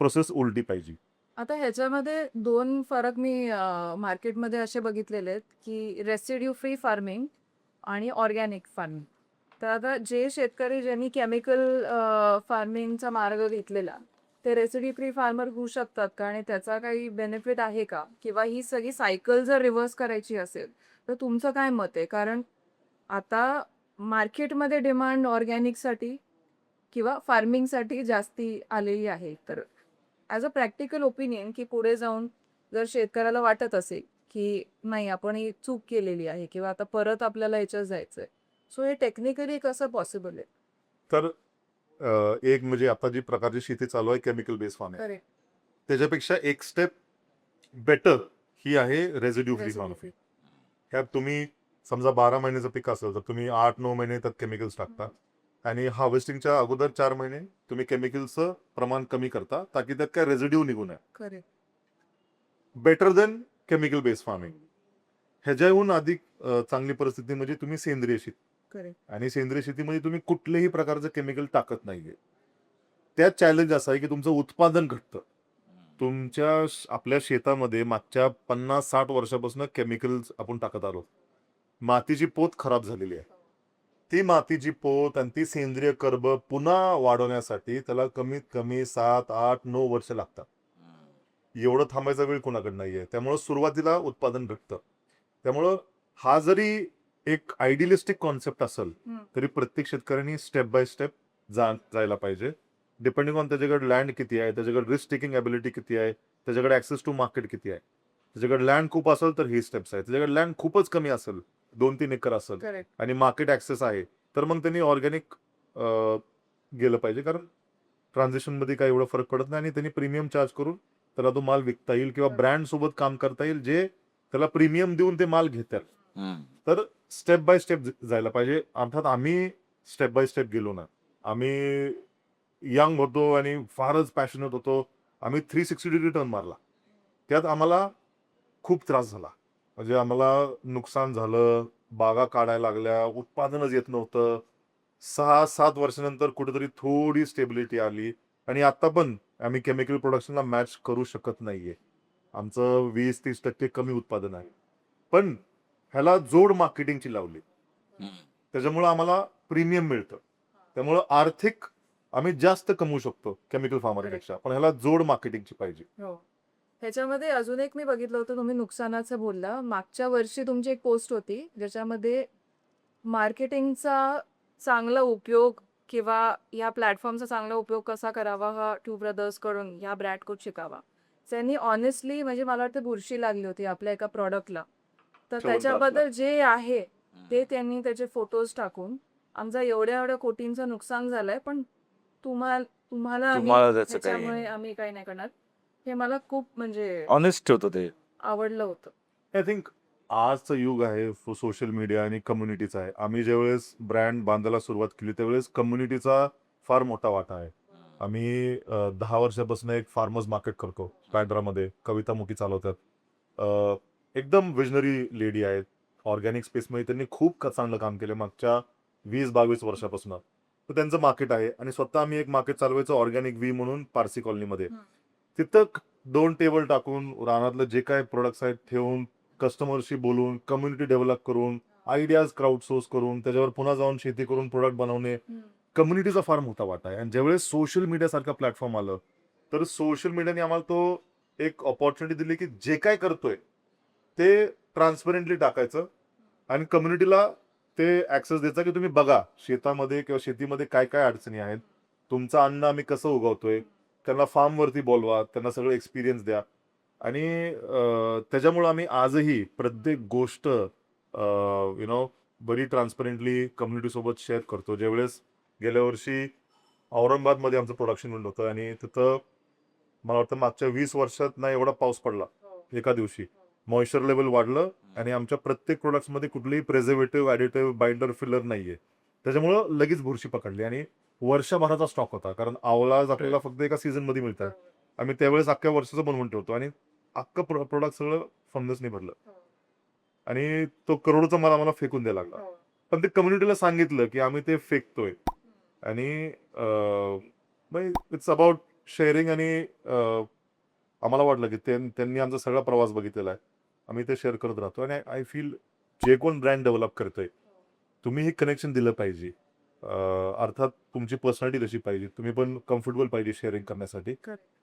प्रोसेस उलटी पाहिजे. आता ह्याच्यामध्ये 2 फरक मी मार्केटमध्ये असे बघितलेले आहेत, की रेसिड्यू फ्री फार्मिंग आणि ऑर्गॅनिक फार्मिंग. तर आता जे शेतकरी ज्यांनी केमिकल फार्मिंगचा मार्ग घेतलेला, ते रेसिड्यू फ्री फार्मर होऊ शकतात का? आणि त्याचा काही बेनिफिट आहे का? किंवा ही सगळी सायकल जर रिव्हर्स करायची असेल, तर तुमचं काय मत आहे? कारण आता मार्केटमध्ये डिमांड ऑर्गॅनिकसाठी किंवा फार्मिंगसाठी जास्ती आलेली आहे. तर ॲज अ प्रॅक्टिकल ओपिनियन, की पुढे जाऊन जर शेतकऱ्याला वाटत असेल, की नाही आपण ही चूक केलेली आहे किंवा आता परत आपल्याला ह्याच्यात जायचंय. सो हे टेक्निकली कसं पॉसिबल आहे? तर एक म्हणजे आता जी प्रकारची शेती चालू आहे केमिकल बेस्ड फार्मिंग, करेक्ट. त्याच्यापेक्षा एक स्टेप बेटर ही आहे residue free Residue farming. free. ह्यात तुम्ही समजा 12 महिन्याचं पीक असेल तर तुम्ही 8-9 महिने त्यात केमिकल्स टाकता आणि हार्वेस्टिंगच्या अगोदर 4 महिने तुम्ही केमिकलचं प्रमाण कमी करता, ताकी त्यात काय रेसिड्यू निघू नये. Correct. Better than chemical based farming. ह्याच्याहून अधिक चांगली परिस्थिती म्हणजे तुम्ही सेंद्रिय शेती, करेक्ट. आणि सेंद्रिय शेतीमध्ये तुम्ही कुठल्याही प्रकारचं केमिकल टाकत नाहीये. त्यात चॅलेंज असा आहे की तुमचं उत्पादन घटतं. आपल्या शेतामध्ये मागच्या 50-60 वर्षापासून केमिकल्स आपण टाकत आलो. मातीची पोत खराब झालेली आहे. ती मातीची पोत आणि ती सेंद्रिय कर्ब पुन्हा वाढवण्यासाठी त्याला कमीत कमी 7, 8, 9 वर्ष लागतात. एवढं थांबायचा वेळ कोणाकडे नाहीये. त्यामुळं सुरुवातीला उत्पादन घटतं. त्यामुळं हा जरी एक आयडियलिस्टिक कॉन्सेप्ट असेल, तरी प्रत्येक शेतकऱ्यांनी स्टेप बाय स्टेप जायला पाहिजे. डिपेंडिंग ऑन त्याच्याकडे लँड किती आहे, त्याच्याकडे रिस्क टेकिंग ॲबिलिटी किती आहे, त्याच्याकडे ऍक्सेस टू मार्केट किती आहे. त्याच्याकडे लँड खूप असेल तर ही स्टेप्स आहेत. त्याच्याकडे लँड खूपच कमी असेल, 2-3 एकर असेल करेक्ट. आणि मार्केट ऍक्सेस आहे, तर मग त्यांनी ऑर्गॅनिक गेलं पाहिजे. कारण ट्रान्झॅक्शनमध्ये काही एवढा फरक पडत नाही आणि त्यांनी प्रीमियम चार्ज करून त्याला तो माल विकता येईल किंवा ब्रँड सोबत काम करता येईल, जे त्याला प्रीमियम देऊन ते माल घेतात. तर स्टेप बाय स्टेप जायला पाहिजे. अर्थात आम्ही स्टेप बाय स्टेप गेलो ना. आम्ही यंग होतो आणि फारच पॅशनेट होतो. आम्ही 360 डिग्री टर्न मारला. त्यात आम्हाला खूप त्रास झाला. म्हणजे आम्हाला नुकसान झालं, बागा काढायला लागल्या, उत्पादनच येत नव्हतं. 6-7 वर्षानंतर कुठेतरी थोडी स्टेबिलिटी आली आणि आता पण आम्ही केमिकल प्रोडक्शनला मॅच करू शकत नाहीये. आमचं 20-30% कमी उत्पादन आहे. पण ह्याला जोड मार्केटिंगची लावली. त्याच्यामुळे आम्हाला प्रीमियम मिळतं. त्यामुळं आर्थिक आम्ही जास्त कमवू शकतो केमिकल फार्मरपेक्षा. पण ह्याला जोड मार्केटिंगची पाहिजे. हो. ह्याच्यामध्ये अजून एक मी बघितलं होतं, तुम्ही नुकसानाचं बोलला. मागच्या वर्षी तुमची एक पोस्ट होती, ज्याच्यामध्ये मार्केटिंगचा चांगला उपयोग किंवा या प्लॅटफॉर्मचा चांगला उपयोग कसा करावा हा टू ब्रदर्सकडून या ब्रॅडकडून शिकावा. त्यांनी ऑनेस्टली म्हणजे मला वाटतं बुरशी लागली होती आपल्या एका प्रॉडक्टला. तर त्याच्याबद्दल जे आहे ते त्यांनी त्याचे फोटोज टाकून आमचा एवढ्या एवढ्या कोटींचं नुकसान झालंय, पण तुम्हाला त्याचं काही ह्याच्यामुळे आम्ही काही नाही करणार. हे मला खूप म्हणजे ऑनेस्ट होतं ते. आवडलं होतं. आय थिंक आजचं युग आहे सोशल मीडिया आणि कम्युनिटीचा आहे. आम्ही ज्यावेळेस ब्रँड बांधायला सुरुवात केली त्यावेळेस कम्युनिटीचा फार मोठा वाटा आहे. आम्ही 10 वर्षापासून एक फार्मर्स मार्केट करतो बँड्रामध्ये. कविता मुकी चालवतात. एकदम विजनरी लेडी आहेत. ऑर्गॅनिक स्पेसमध्ये त्यांनी खूप चांगलं काम केलं मागच्या 20-22 वर्षापासून. तर त्यांचं मार्केट आहे आणि स्वतः आम्ही एक मार्केट चालवायचं ऑर्गॅनिक व्ही म्हणून पारसी कॉलनीमध्ये. तिथं 2 टेबल टाकून रानातलं जे काय प्रोडक्ट्स आहेत ठेवून, कस्टमरशी बोलून, कम्युनिटी डेव्हलप करून, आयडियाज क्राऊड सोर्स करून, त्याच्यावर पुन्हा जाऊन शेती करून प्रोडक्ट बनवणे, कम्युनिटीचा फार मोठा वाटा आहे. आणि ज्यावेळेस सोशल मीडिया सारखं प्लॅटफॉर्म आलं, तर सोशल मीडियाने आम्हाला तो एक ऑपॉर्च्युनिटी दिली की जे काय करतोय ते ट्रान्सपरंटली टाकायचं आणि कम्युनिटीला ते ऍक्सेस द्यायचा की तुम्ही बघा शेतामध्ये किंवा शेतीमध्ये काय काय अडचणी आहेत, तुमचं अन्न आम्ही कसं उगवतोय, त्यांना फार्मवरती बोलवा, त्यांना सगळं एक्सपिरियन्स द्या. आणि त्याच्यामुळे आम्ही आजही प्रत्येक गोष्ट बरी ट्रान्सपरंटली कम्युनिटी सोबत शेअर करतो. ज्यावेळेस गेल्या वर्षी औरंगाबादमध्ये आमचं प्रोडक्शन युनिट होतं आणि तिथं मला वाटतं मागच्या 20 वर्षात ना एवढा पाऊस पडला एका दिवशी. मॉइश्चर लेवल वाढलं आणि आमच्या प्रत्येक प्रोडक्ट्समध्ये कुठलीही प्रेझर्वेटिव्ह, ॲडिटिव्ह, बाइंडर, फिलर नाहीये. त्याच्यामुळं लगेच बुरशी पकडली आणि वर्षभराचा स्टॉक होता. कारण आवलाज आपल्याला फक्त एका सीझनमध्ये मिळतात. आम्ही त्यावेळेस अख्ख्या वर्षाचं बनवून ठेवतो आणि अख्खं प्रोडक्ट सगळं फंगसने भरलं आणि तो करोडचा माल आम्हाला फेकून द्यायला लागला. पण ते कम्युनिटीला सांगितलं की आम्ही ते फेकतोय आणि इट्स अबाउट शेअरिंग आणि आम्हाला वाटलं की त्यांनी आमचा सगळा प्रवास बघितलेला आहे. आम्ही ते शेअर करत राहतो आणि आय फील जे कोण ब्रँड डेव्हलप करतोय तुम्ही हे कनेक्शन दिलं पाहिजे. अर्थात तुमची पर्सनॅलिटी तशी पाहिजे, तुम्ही पण कम्फर्टेबल पाहिजे शेअरिंग करण्यासाठी.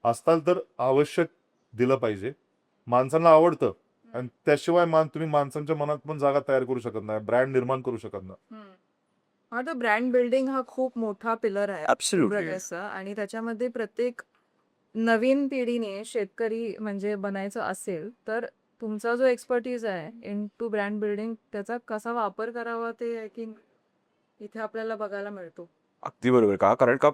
असताल तर आवश्यक दिलं पाहिजे. माणसांना आवडतं आणि त्याशिवाय तुम्ही माणसांच्या मनात पण जागा तयार करू शकत नाही, ब्रँड निर्माण करू शकत नाही. हा तर ब्रँड बिल्डिंग हा खूप मोठा पिलर आहे Absolutely. प्रगतीचा आणि त्याच्यामध्ये प्रत्येक नवीन पिढीने शेतकरी म्हणजे बनायचं असेल तर तुमचा जो एक्सपर्टीज आहे इन टू ब्रँड बिल्डिंग त्याचा कसा वापर करावा ते आय थिंक इथे आपल्याला बघायला मिळतो. अगदी बरोबर. कारण का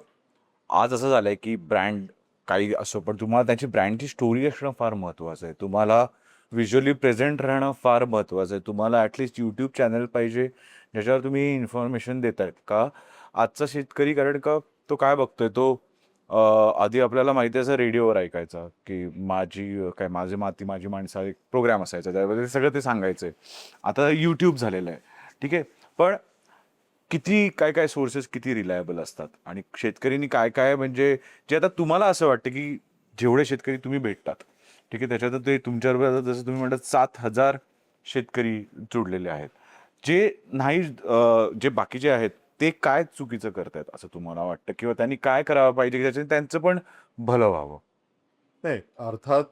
आज असं झालंय की ब्रँड काही असो पण तुम्हाला त्याची ब्रँडची स्टोरी असणं फार महत्वाचं आहे. तुम्हाला व्हिज्युअली प्रेझेंट राहणं फार महत्वाचं आहे. तुम्हाला ॲटलिस्ट यूट्यूब चॅनल पाहिजे ज्याच्यावर तुम्ही इन्फॉर्मेशन देतायत. का आजचा शेतकरी कारण का तो काय बघतोय तो आधी आपल्याला माहिती आहे रेडिओवर ऐकायचा की माझी माती माझी माणसं एक प्रोग्राम असायचा त्यामध्ये सगळं ते सांगायचंय. आता यूट्यूब झालेलं आहे. ठीक आहे. पण किती काय काय सोर्सेस किती रिलायबल असतात आणि शेतकऱ्यांनी काय काय म्हणजे जे आता तुम्हाला असं वाटतं की जेवढे शेतकरी तुम्ही भेटतात ठीक आहे त्याच्यात ते तुमच्याबरोबर आता जसं तुम्ही म्हणतात 7,000 शेतकरी जुडलेले आहेत. जे नाही जे बाकीचे आहेत ते काय चुकीचं करतायत असं तुम्हाला वाटतं किंवा त्यांनी काय करावं पाहिजे की त्याच्याने त्यांचं पण भलं व्हावं? नाही, अर्थात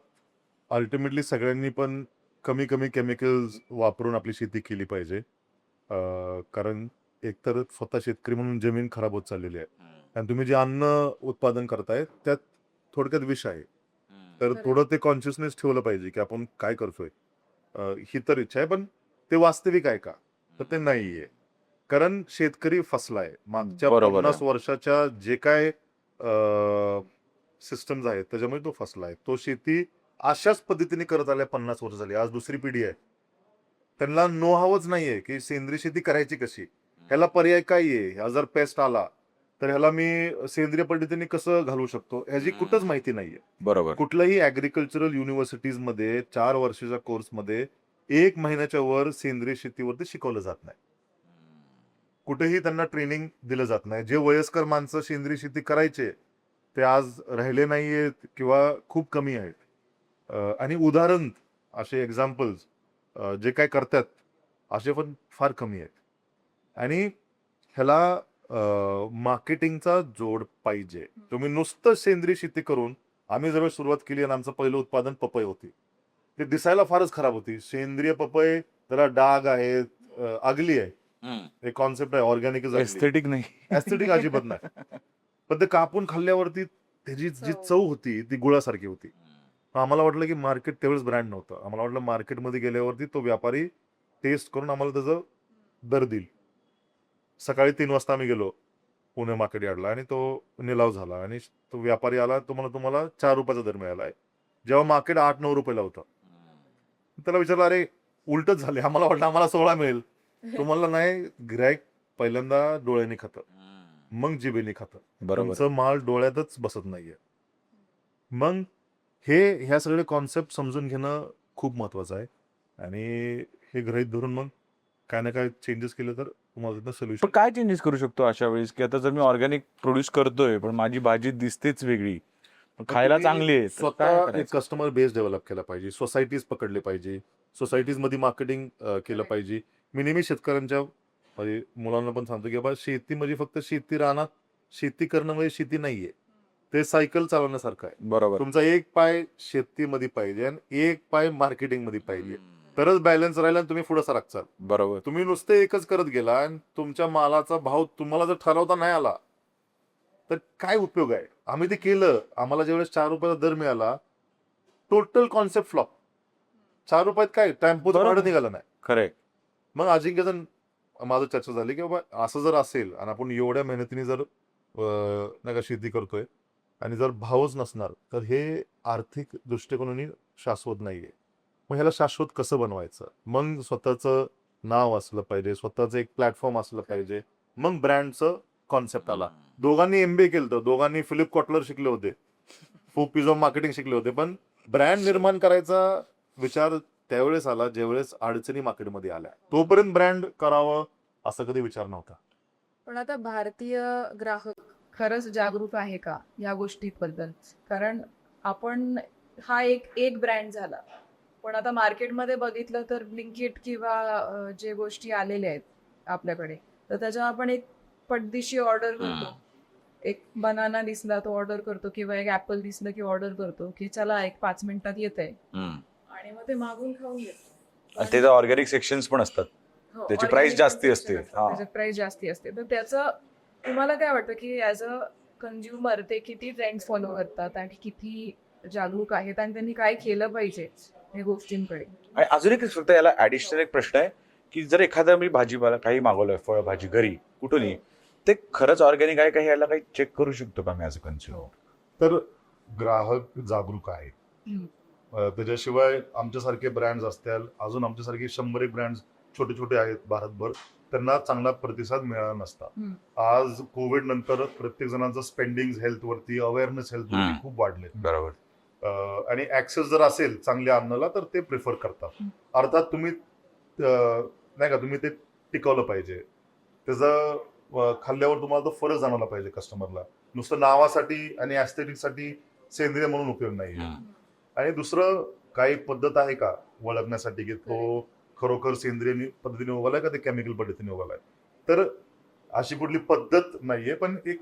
अल्टिमेटली सगळ्यांनी पण कमी कमी केमिकल्स वापरून आपली शेती केली पाहिजे. कारण एकतर स्वतः शेतकरी म्हणून जमीन खराब होत चाललेली आहे आणि तुम्ही जे अन्न उत्पादन करताय त्यात थोडक्यात विष आहे. तर खरंय. थोडं ते कॉन्शियसनेस ठेवलं पाहिजे की आपण काय करतोय. ही तर इच्छा आहे पण ते वास्तविक आहे का? तर ते नाहीये. कारण शेतकरी फसलाय. मागच्या बरोबर आहे. 50 वर्षाच्या जे काय सिस्टम्स आहेत त्याच्यामुळे तो फसलाय. तो शेती अशाच पद्धतीने करत आलाय 50 वर्ष झाली. आज दुसरी पिढी आहे. त्यांना नो हावच नाहीये की सेंद्रिय शेती करायची कशी. ह्याला पर्याय काय आहे? हा जर पेस्ट आला तर ह्याला मी सेंद्रिय पद्धतीने कसं घालू शकतो ह्याची कुठंच माहिती नाहीये. बरोबर. कुठल्याही ऍग्रिकल्चरल युनिव्हर्सिटीजमध्ये 4 वर्षाच्या कोर्समध्ये 1 महिन्याच्या वर सेंद्रिय शेतीवरती शिकवलं जात नाही. कुठेही त्यांना ट्रेनिंग दिलं जात नाही. जे वयस्कर माणसं सेंद्रिय शेती करायचे ते आज राहिले नाहीयेत किंवा खूप कमी आहेत. आणि उदाहरण असे एक्झाम्पल्स जे काय करतात असे पण फार कमी आहेत. आणि ह्याला मार्केटिंगचा जोड पाहिजे. तुम्ही नुसतं सेंद्रिय शेती करून आम्ही जर सुरुवात केली आणि आमचं पहिलं उत्पादन पपई होती. ते दिसायला फारच खराब होती. सेंद्रिय पपई जरा डाग आहेत, आगली आहे. एक कॉन्सेप्ट आहे ऑर्गॅनिक एस्थेटिक नाही. ऍस्थेटिक अजिबात नाही. पण ते कापून खाल्ल्यावरती त्याची जी चव होती ती गुळासारखी होती. आम्हाला वाटलं की मार्केट तेवढंच ब्रँड नव्हतं. आम्हाला वाटलं मार्केटमध्ये गेल्यावरती तो व्यापारी टेस्ट करून आम्हाला त्याचा दर देईल. सकाळी 3 वाजता आम्ही गेलो पुणे मार्केट यार्डला आणि तो निलाव झाला आणि तो व्यापारी आला तुम्हाला 4 रुपयाचा दर मिळाला आहे. जेव्हा मार्केट 8-9 रुपयाला होतं. त्याला विचारलं अरे उलटच झाले. आम्हाला वाटलं आम्हाला 16 मिळेल. तुम्हाला नाही. गिराईक पहिल्यांदा डोळ्याने खातं मग जिभेने खातं. बरोबर. तुमचं माल डोळ्यातच बसत नाहीये. मग ह्या सगळे कॉन्सेप्ट समजून घेणं खूप महत्वाचं आहे आणि हे गृहीत धरून मग काय ना काय चेंजेस केले तर तुम्हाला पण सोल्युशन. काय चेंजेस करू शकतो अशा वेळेस की आता जर मी ऑर्गॅनिक प्रोड्यूस करतोय पण माझी भाजी दिसतेच वेगळी पण खायला चांगली आहे तर काय स्वतः एक करायचं? कस्टमर बेस डेव्हलप केला पाहिजे. सोसायटीज पकडले पाहिजे. सोसायटीज मध्ये मार्केटिंग केलं पाहिजे. मी नेहमी शेतकऱ्यांच्या म्हणजे मुलांना पण सांगतो की बाबा शेती म्हणजे फक्त शेती रानात शेती करणं म्हणजे शेती नाहीये. ते सायकल चालवण्यासारखं आहे. बरोबर. तुमचा एक पाय शेतीमध्ये पाहिजे आणि एक पाय मार्केटिंग मध्ये पाहिजे. तरच बॅलन्स राहिला आणि तुम्ही पुढे सरकचाल. बरोबर. तुम्ही नुसते एकच करत गेला आणि तुमच्या मालाचा भाव तुम्हाला जर ठरवता नाही आला तर काय उपयोग आहे. आम्ही ते केलं. आम्हाला ज्यावेळेस 4 रुपयाचा दर मिळाला टोटल कॉन्सेप्ट फ्लॉप. 4 रुपयात काय टेम्पो बरोबर. भाडं निघालं नाही. खरंय. मग अजिंक्यजण माझं चर्चा झाली की बाबा असं जर असेल आणि आपण एवढ्या मेहनतीने जर नाही का शेती करतोय आणि जर भावच नसणार तर हे आर्थिक दृष्टिकोनाने शाश्वत नाहीये. मग ह्याला शाश्वत कसं बनवायचं. मग स्वतःचं नाव असलं पाहिजे. स्वतःचं एक प्लॅटफॉर्म असलं पाहिजे. मग ब्रँडचं कॉन्सेप्ट आला. दोघांनी MBA केलं होतं. दोघांनी फिलिप कॉटलर शिकले होते. फूड पिझ्झा मार्केटिंग शिकले होते. पण ब्रँड निर्माण करायचा विचार त्यावेळेस आला ज्यावेळेस अडचणी मार्केटमध्ये आल्या. तोपर्यंत ब्रँड करावं असा कधी विचार नव्हता. पण आता भारतीय ग्राहक खरंच जागरूक आहे का या गोष्टीबद्दल? कारण आपण हा एक ब्रँड झाला, पण आता मार्केटमध्ये बघितलं तर ब्लिंकिट किंवा जे गोष्टी आलेल्या आहेत आपल्याकडे, तर त्याच्या आपण एक पटदिशी ऑर्डर करतो. एक बनाना दिसला तो ऑर्डर करतो किंवा एक ऍपल दिसलं की ऑर्डर करतो की चला एक 5 मिनिटात येतंय आणि मग ते मागून खाऊन घेतो. आणि त्याचं ऑर्गॅनिक सेक्शन्स पण असतात. हो, त्याची organic प्राइस जास्ती असते. section असतं, त्याची प्राइस जास्ती असते. तर त्याचं तुम्हाला काय वाटतं की ऍज अ कंझ्युमर ते किती ट्रेंड फॉलो करतात आणि किती जागरूक आहेत आणि त्यांनी काय केलं पाहिजे या गोष्टींकडे? आणि अजून एक फक्त याला ऍडिशनल एक प्रश्न आहे की जर एखादा मी भाजीपाला काही मागवलंय फळभाजी घरी कुठूनही, ते खरंच ऑर्गॅनिक आहे का हे याला काही चेक करू शकतो का मी ऍज अ कन्झ्युमर? तर ग्राहक जागरूक आहे. त्याच्याशिवाय आमच्यासारखे ब्रँड्स असतील, अजून आमच्यासारखे 100 ब्रँड्स छोटे छोटे आहेत भारतभर, त्यांना चांगला प्रतिसाद मिळाला नसता. आज कोविड नंतर प्रत्येक जणांचं स्पेंडिंग हेल्थवरती, अवेअरनेस हेल्थवरती खूप वाढले. बरोबर. आणि ऍक्सेस जर असेल चांगल्या अन्नाला तर ते प्रिफर करतात. अर्थात तुम्ही नाही का, तुम्ही ते टिकवलं पाहिजे. त्याचं खाल्ल्यावर तुम्हाला तो फरक जाणवला पाहिजे कस्टमरला. नुसतं नावासाठी आणि ऍस्थेटिकसाठी सेंद्रिय म्हणून उपयोग नाहीये. आणि दुसरं काही पद्धत आहे का ओळखण्यासाठी की तो खरोखर सेंद्रिय पद्धतीने उगवलाय का ते केमिकल पद्धतीने उगवलाय? तर अशी कुठली पद्धत नाहीये, पण एक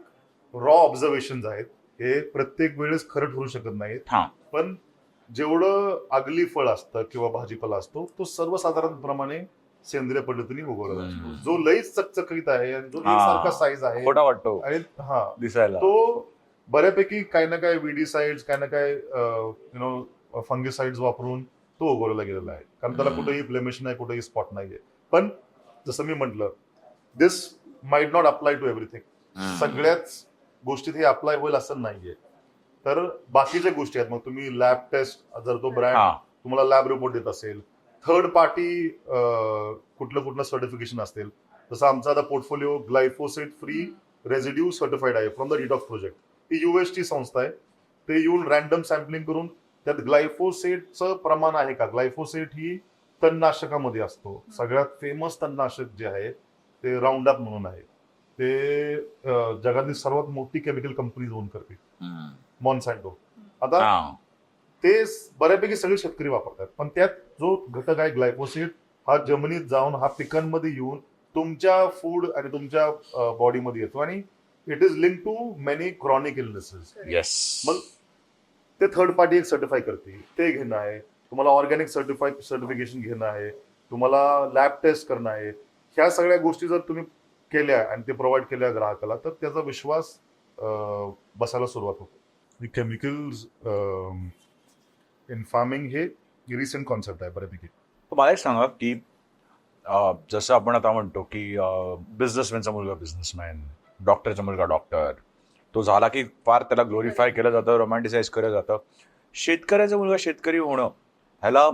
रॉ ऑब्झर्वेशन आहेत. हे प्रत्येक वेळेस खरं ठरू शकत नाहीत. पण जेवढं अगली फळ असतं किंवा भाजीपाला असतो तो सर्वसाधारणप्रमाणे सेंद्रिय पद्धतीने उगवला जातो. जो लईच चकचकीत आहे आणि जो एकसारखा साईज आहे खोटा वाटतो आणि दिसायला, तो बऱ्यापैकी काही ना काही विडीसाइड्स, काही ना काही फंगिसाइड्स वापरून तो उगवला गेलेला आहे. कारण त्याला कुठेही इन्फ्लेमेशन आहे, कुठेही स्पॉट नाहीये. पण जसं मी म्हटलं, this might not apply to everything. सगळ्याच गोष्टीत हे अप्लाय होईल असं नाहीये. तर बाकीच्या गोष्टी आहेत. मग तुम्ही लॅब टेस्ट, जर तो ब्रँड तुम्हाला लॅब रिपोर्ट देत असेल, थर्ड पार्टी कुठलं सर्टिफिकेशन असेल, जसं आमचा आता portfolio glyphosate free residue certified आहे फ्रॉम द डिटॉक्स प्रोजेक्ट. ही युएसची संस्था आहे. ते येऊन रॅन्डम सॅम्पलिंग करून त्यात ग्लायफोसेटचं प्रमाण आहे का. ग्लायफोसेट ही तणनाशकामध्ये असतो. सगळ्यात फेमस तणनाशक जे आहे ते राऊंड अप म्हणून आहे. ते जगातली सर्वात मोठी केमिकल कंपनी ओन करते, मॉन्सॅन्टो. आता ते बऱ्यापैकी सगळे शेतकरी वापरतात, पण त्यात जो घटक आहे ग्लायफोसेट हा जमिनीत जाऊन हा पिकांमध्ये येऊन तुमच्या फूड आणि तुमच्या बॉडीमध्ये येतो आणि it is link to many chronic illnesses. मग ते थर्ड पार्टी एक सर्टिफाय करते, ते घेणं आहे. तुम्हाला ऑर्गॅनिक सर्टिफिकेशन घेणं आहे, तुम्हाला लॅब टेस्ट करणं आहे. ह्या सगळ्या गोष्टी जर तुम्ही केल्या आणि ते प्रोव्हाइड केल्या ग्राहकाला, तर त्याचा विश्वास बसायला सुरुवात होते. केमिकल्स इन फार्मिंग हे रिसेंट कॉन्सेप्ट आहे बऱ्यापैकी. मला एक सांगा की जसं आपण आता म्हणतो की बिझनेसमॅनचा मुलगा बिझनेसमॅन, डॉक्टरचा मुलगा डॉक्टर, तो झाला की फार त्याला ग्लोरिफाय केलं जातं, रोमॅन्टिसाइज केलं जातं. शेतकऱ्याचा मुलगा शेतकरी होणं ह्याला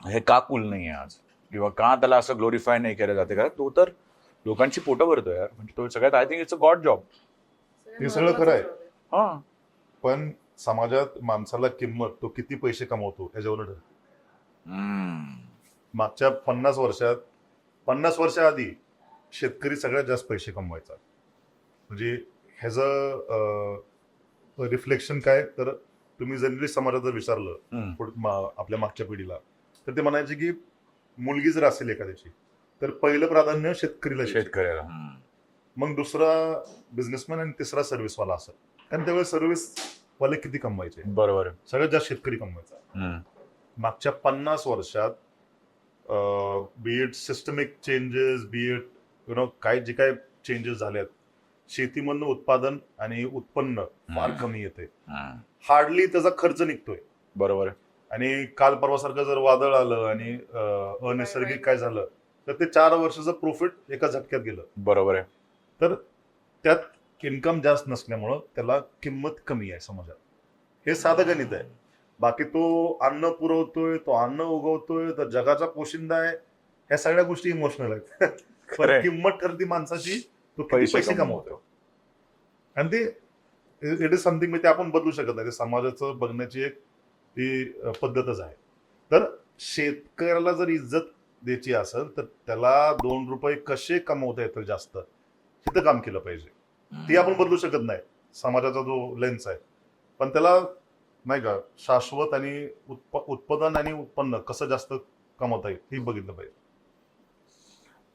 हे का कूल नाही आहे आज, किंवा का त्याला असं ग्लोरिफाय नाही केलं जाते? का तो तर लोकांची पोटं भरतो यार. म्हणजे तो सगळ्यात I think it's a God job. हे सगळं खरं आहे. हा, पण समाजात माणसाला किंमत तो किती पैसे कमवतो याच्यावर ठरते. मागच्या 50 वर्षाआधी शेतकरी सगळ्यात जास्त पैसे कमवायचा. म्हणजे ह्याचं रिफ्लेक्शन काय, तर तुम्ही जनरली समाजात जर विचारलं आपल्या मागच्या पिढीला, तर ते म्हणायचे की मुलगी जर असेल एखाद्याची तर पहिलं प्राधान्य शेतकऱ्याला, मग दुसरा बिझनेसमॅन आणि तिसरा सर्व्हिसवाला असेल. कारण त्यावेळेस सर्व्हिसवाले किती कमवायचे? बरोबर, सगळ्यात जास्त शेतकरी कमवायचा. मागच्या 50 वर्षात बी it systemic changes, B it काय जे काय चेंजेस झाल्यात, शेतीमधनं उत्पादन आणि उत्पन्न फार कमी येते. हार्डली त्याचा खर्च निघतोय. बरोबर. आणि काल परवासारखं जर वादळ आलं आणि अनैसर्गिक काय झालं तर ते 4 वर्षाचं प्रॉफिट एका झटक्यात गेलं. बरोबर आहे. तर त्यात इन्कम जास्त नसल्यामुळं त्याला किंमत कमी आहे समाजात. हे साधं गणित आहे. बाकी तो अन्न पुरवतोय, तो अन्न उगवतोय, तर जगाचा पोशिंदा आहे. ह्या सगळ्या गोष्टी इमोशनल आहेत. पण किंमत ठरती माणसाची, तो किती पैसे कमवतो. आणि ते इट इज समथिंग, ते आपण बदलू शकत नाही. ते समाजाचं बघण्याची एक ती पद्धतच आहे. तर शेतकऱ्याला जर इज्जत द्यायची असेल तर त्याला 2 रुपये कसे कमवता येतील जास्त तिथं काम केलं पाहिजे. ती आपण बदलू शकत नाही, समाजाचा जो लेन्स आहे, पण त्याला नाही का शाश्वत आणि उत्पादन आणि उत्पन्न कसं जास्त कमवता येईल हे बघितलं पाहिजे.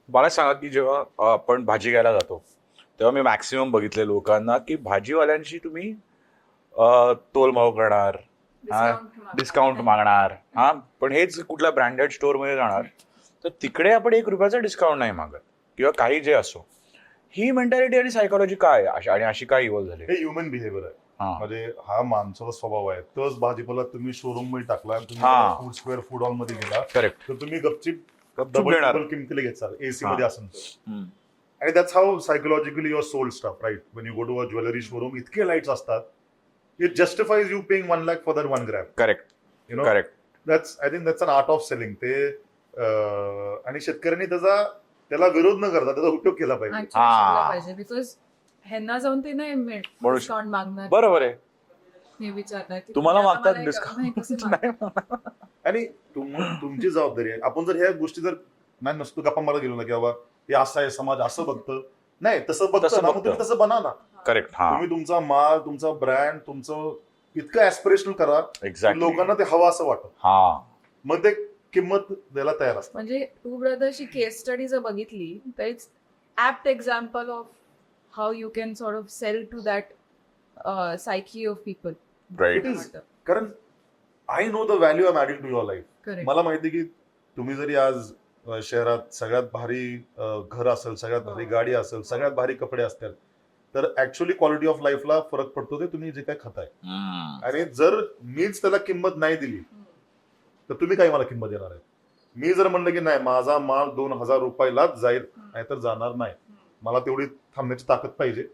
मला सांगा की जेव्हा आपण भाजी घ्यायला जातो तेव्हा मी मॅक्सिमम बघितले लोकांना की भाजीवाल्यांशी तुम्ही तोलमोल करणार, डिस्काउंट मागणार, हा पण हेच कुठल्या ब्रँडेड स्टोअर मध्ये जाणार तर तिकडे आपण 1 रुपयाचा डिस्काउंट नाही मागत किंवा काही जे असो. ही मेंटॅलिटी आणि सायकोलॉजी काय आहे आणि अशी काय इव्हॉल्व झाली? हे ह्युमन बिहेवियर आहे. म्हणजे हा माणसाचा स्वभाव आहे. तोच भाजीपाला तुम्ही शोरूम मध्ये टाकला, हा. फूड स्क्वेअर फूड हॉल मध्ये गेला करेक्ट. तर तुम्ही गपचीप घेणार. डबल किमतीला घेताल एसी मध्ये असेल तर. हम्म. आणि that's how psychologically your sold stuff right. When you go to a jewellery showroom इतके लाईट्स असतात, it justifies you paying 1 lakh for that 1 gram. Correct. You know correct. That's I think that's an art of selling. ते आणि शेतकऱ्यांनी त्याला विरोध न करता त्याचा उपयोग केला पाहिजे. पाहिजे बिकॉज ह्यांना जाऊन ते नाही म्हणू डिस्काउंट मागणार, बरोबर आहे. हे विचारतात की तुम्हाला तुम्ही मागतात आम्हाला discount. कसं मागणार? आणि तुमची जबाबदारी आहे. आपण जर ह्या गोष्टी जर नाही नसतो गप्पा मारत गेलो ना की बाबा हे असं आहे, समाज असं बघतं, नाही तसं बघतं ना, मग तुम्ही तसं बना ना. करेक्ट. हा तुम्ही तुमचा माल, तुमचा ब्रँड, तुमचं इतकं ऍस्पिरेशनल करा की एक्झॅक्टली. लोकांना ते हवं असं वाटत, हा मग ते किंमत द्यायला तयार असतात. म्हणजे टू ब्रदर्सची केस स्टडी जर बघितली तर it's apt example of how you can sort of sell to that psyche of people. Right. It is. कारण I know the value I adding to your life. Correct. मला माहिती की तुम्ही जरी आज शहरात सगळ्यात भारी घर असेल, सगळ्यात भारी गाडी असेल, सगळ्यात भारी कपडे असतील, तर ऍक्च्युअली क्वालिटी ऑफ लाईफला फरक पडतो ते तुम्ही जे काय खाताय. आणि जर मीच त्याला किंमत नाही दिली तर तुम्ही काय मला किंमत देणार आहे? मी जर म्हणलं की नाही माझा माल 2,000 रुपयालाच जाईल, नाहीतर जाणार नाही, मला तेवढी थांबण्याची ताकद पाहिजे.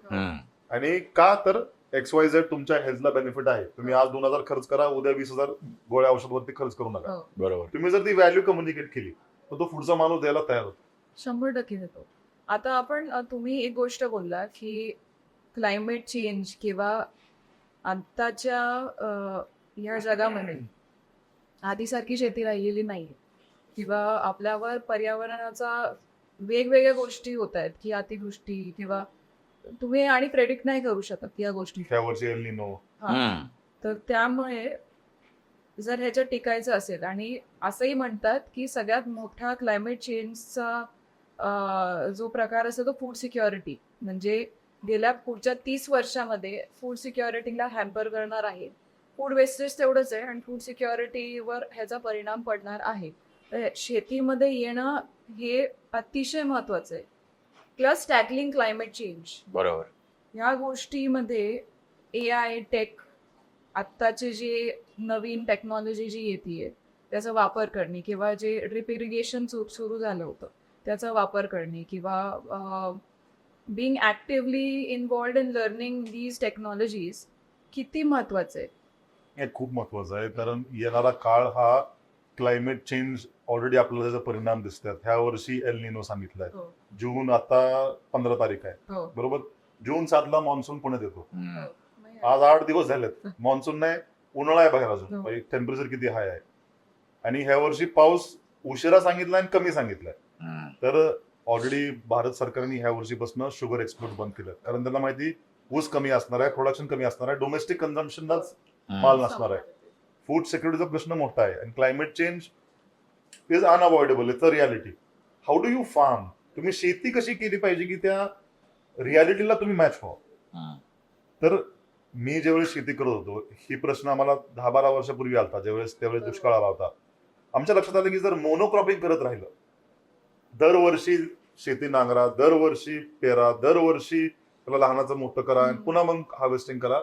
आणि का तर XYZ तुमच्या हेल्थला बेनिफिट आहे. तुम्ही आज 2,000 खर्च करा, उद्या 20,000 गोळ्या औषधवरती खर्च करू नका. बरोबर. तुम्ही जर ती व्हॅल्यू कम्युनिकेट केली तर तो पुढचा माणूस द्यायला तयार होतो. 100% देतो. आता आपण तुम्ही एक गोष्ट बोलला की क्लायमेट चेंज किंवा आत्ताच्या या जगामध्ये आधीसारखी शेती राहिलेली नाही किंवा आपल्यावर पर्यावरणाचा वेगवेगळ्या गोष्टी होत आहेत की अतिवृष्टी किंवा तुम्ही आणि प्रेडिक्ट नाही करू शकत या गोष्टी. त्या वर्षी एल निनो. तर त्यामुळे जर ह्याच्यात टिकायचं असेल आणि असंही म्हणतात की सगळ्यात मोठा क्लायमेट चेंजचा जो प्रकार असतो तो फूड सिक्युरिटी, म्हणजे गेल्या पुढच्या 30 वर्षामध्ये फूड सिक्युरिटीला हॅम्पर करणार आहे. फूड वेस्टेज तेवढंच आहे आणि फूड सिक्युरिटीवर ह्याचा परिणाम पडणार आहे. तर शेतीमध्ये येणं हे अतिशय महत्वाचं आहे. प्लस टॅकलिंग क्लायमेट चेंज, बरोबर. ह्या गोष्टीमध्ये AI टेक, आत्ताचे जे नवीन टेक्नॉलॉजी जी येते त्याचा वापर करणे किंवा जे ड्रिप इरिगेशन सुरू झालं होतं त्याचा वापर करणे किंवा being actively involved in learning these technologies किती महत्वाचं आहे. हे खूप महत्वाचं आहे. कारण येणारा काळ हा क्लायमेट चेंज ऑलरेडी आपल्याला त्याचा परिणाम दिसतात. ह्या वर्षी एल निनो सांगितलाय. जून आता 15 तारीख आहे, बरोबर. जून 7ला मान्सून पुण्यात येतो. आज 8 दिवस झालेत मान्सून नाही, उन्हाळा आहे बाहेर अजून, टेम्परेचर किती हाय आहे. आणि ह्या वर्षी पाऊस उशिरा सांगितलाय आणि कमी सांगितलाय. तर ऑलरेडी भारत सरकारने ह्या वर्षीपासून शुगर एक्सपोर्ट बंद केलं, कारण त्यांना माहिती ऊस कमी असणार आहे, प्रोडक्शन कमी असणार आहे, डोमेस्टिक कन्झम्पशनलाच माल नसणार आहे. फूड सिक्युरिटीचा प्रश्न मोठा आहे आणि climate change is unavoidable. It's a reality. How do you farm? तुम्ही शेती कशी केली पाहिजे की त्या रियालिटीला तुम्ही मॅच व्हा. तर मी ज्यावेळेस शेती करत होतो ही प्रश्न आम्हाला 10-12 वर्षापूर्वी आलता, त्यावेळेस दुष्काळ आला होता. आमच्या लक्षात आलं की जर मोनोक्रॉपिंग करत राहिलं, दरवर्षी शेती नांगरा, दरवर्षी पेरा, दरवर्षी त्याला लहानाचं मोठं करा आणि पुन्हा मग हार्वेस्टिंग करा,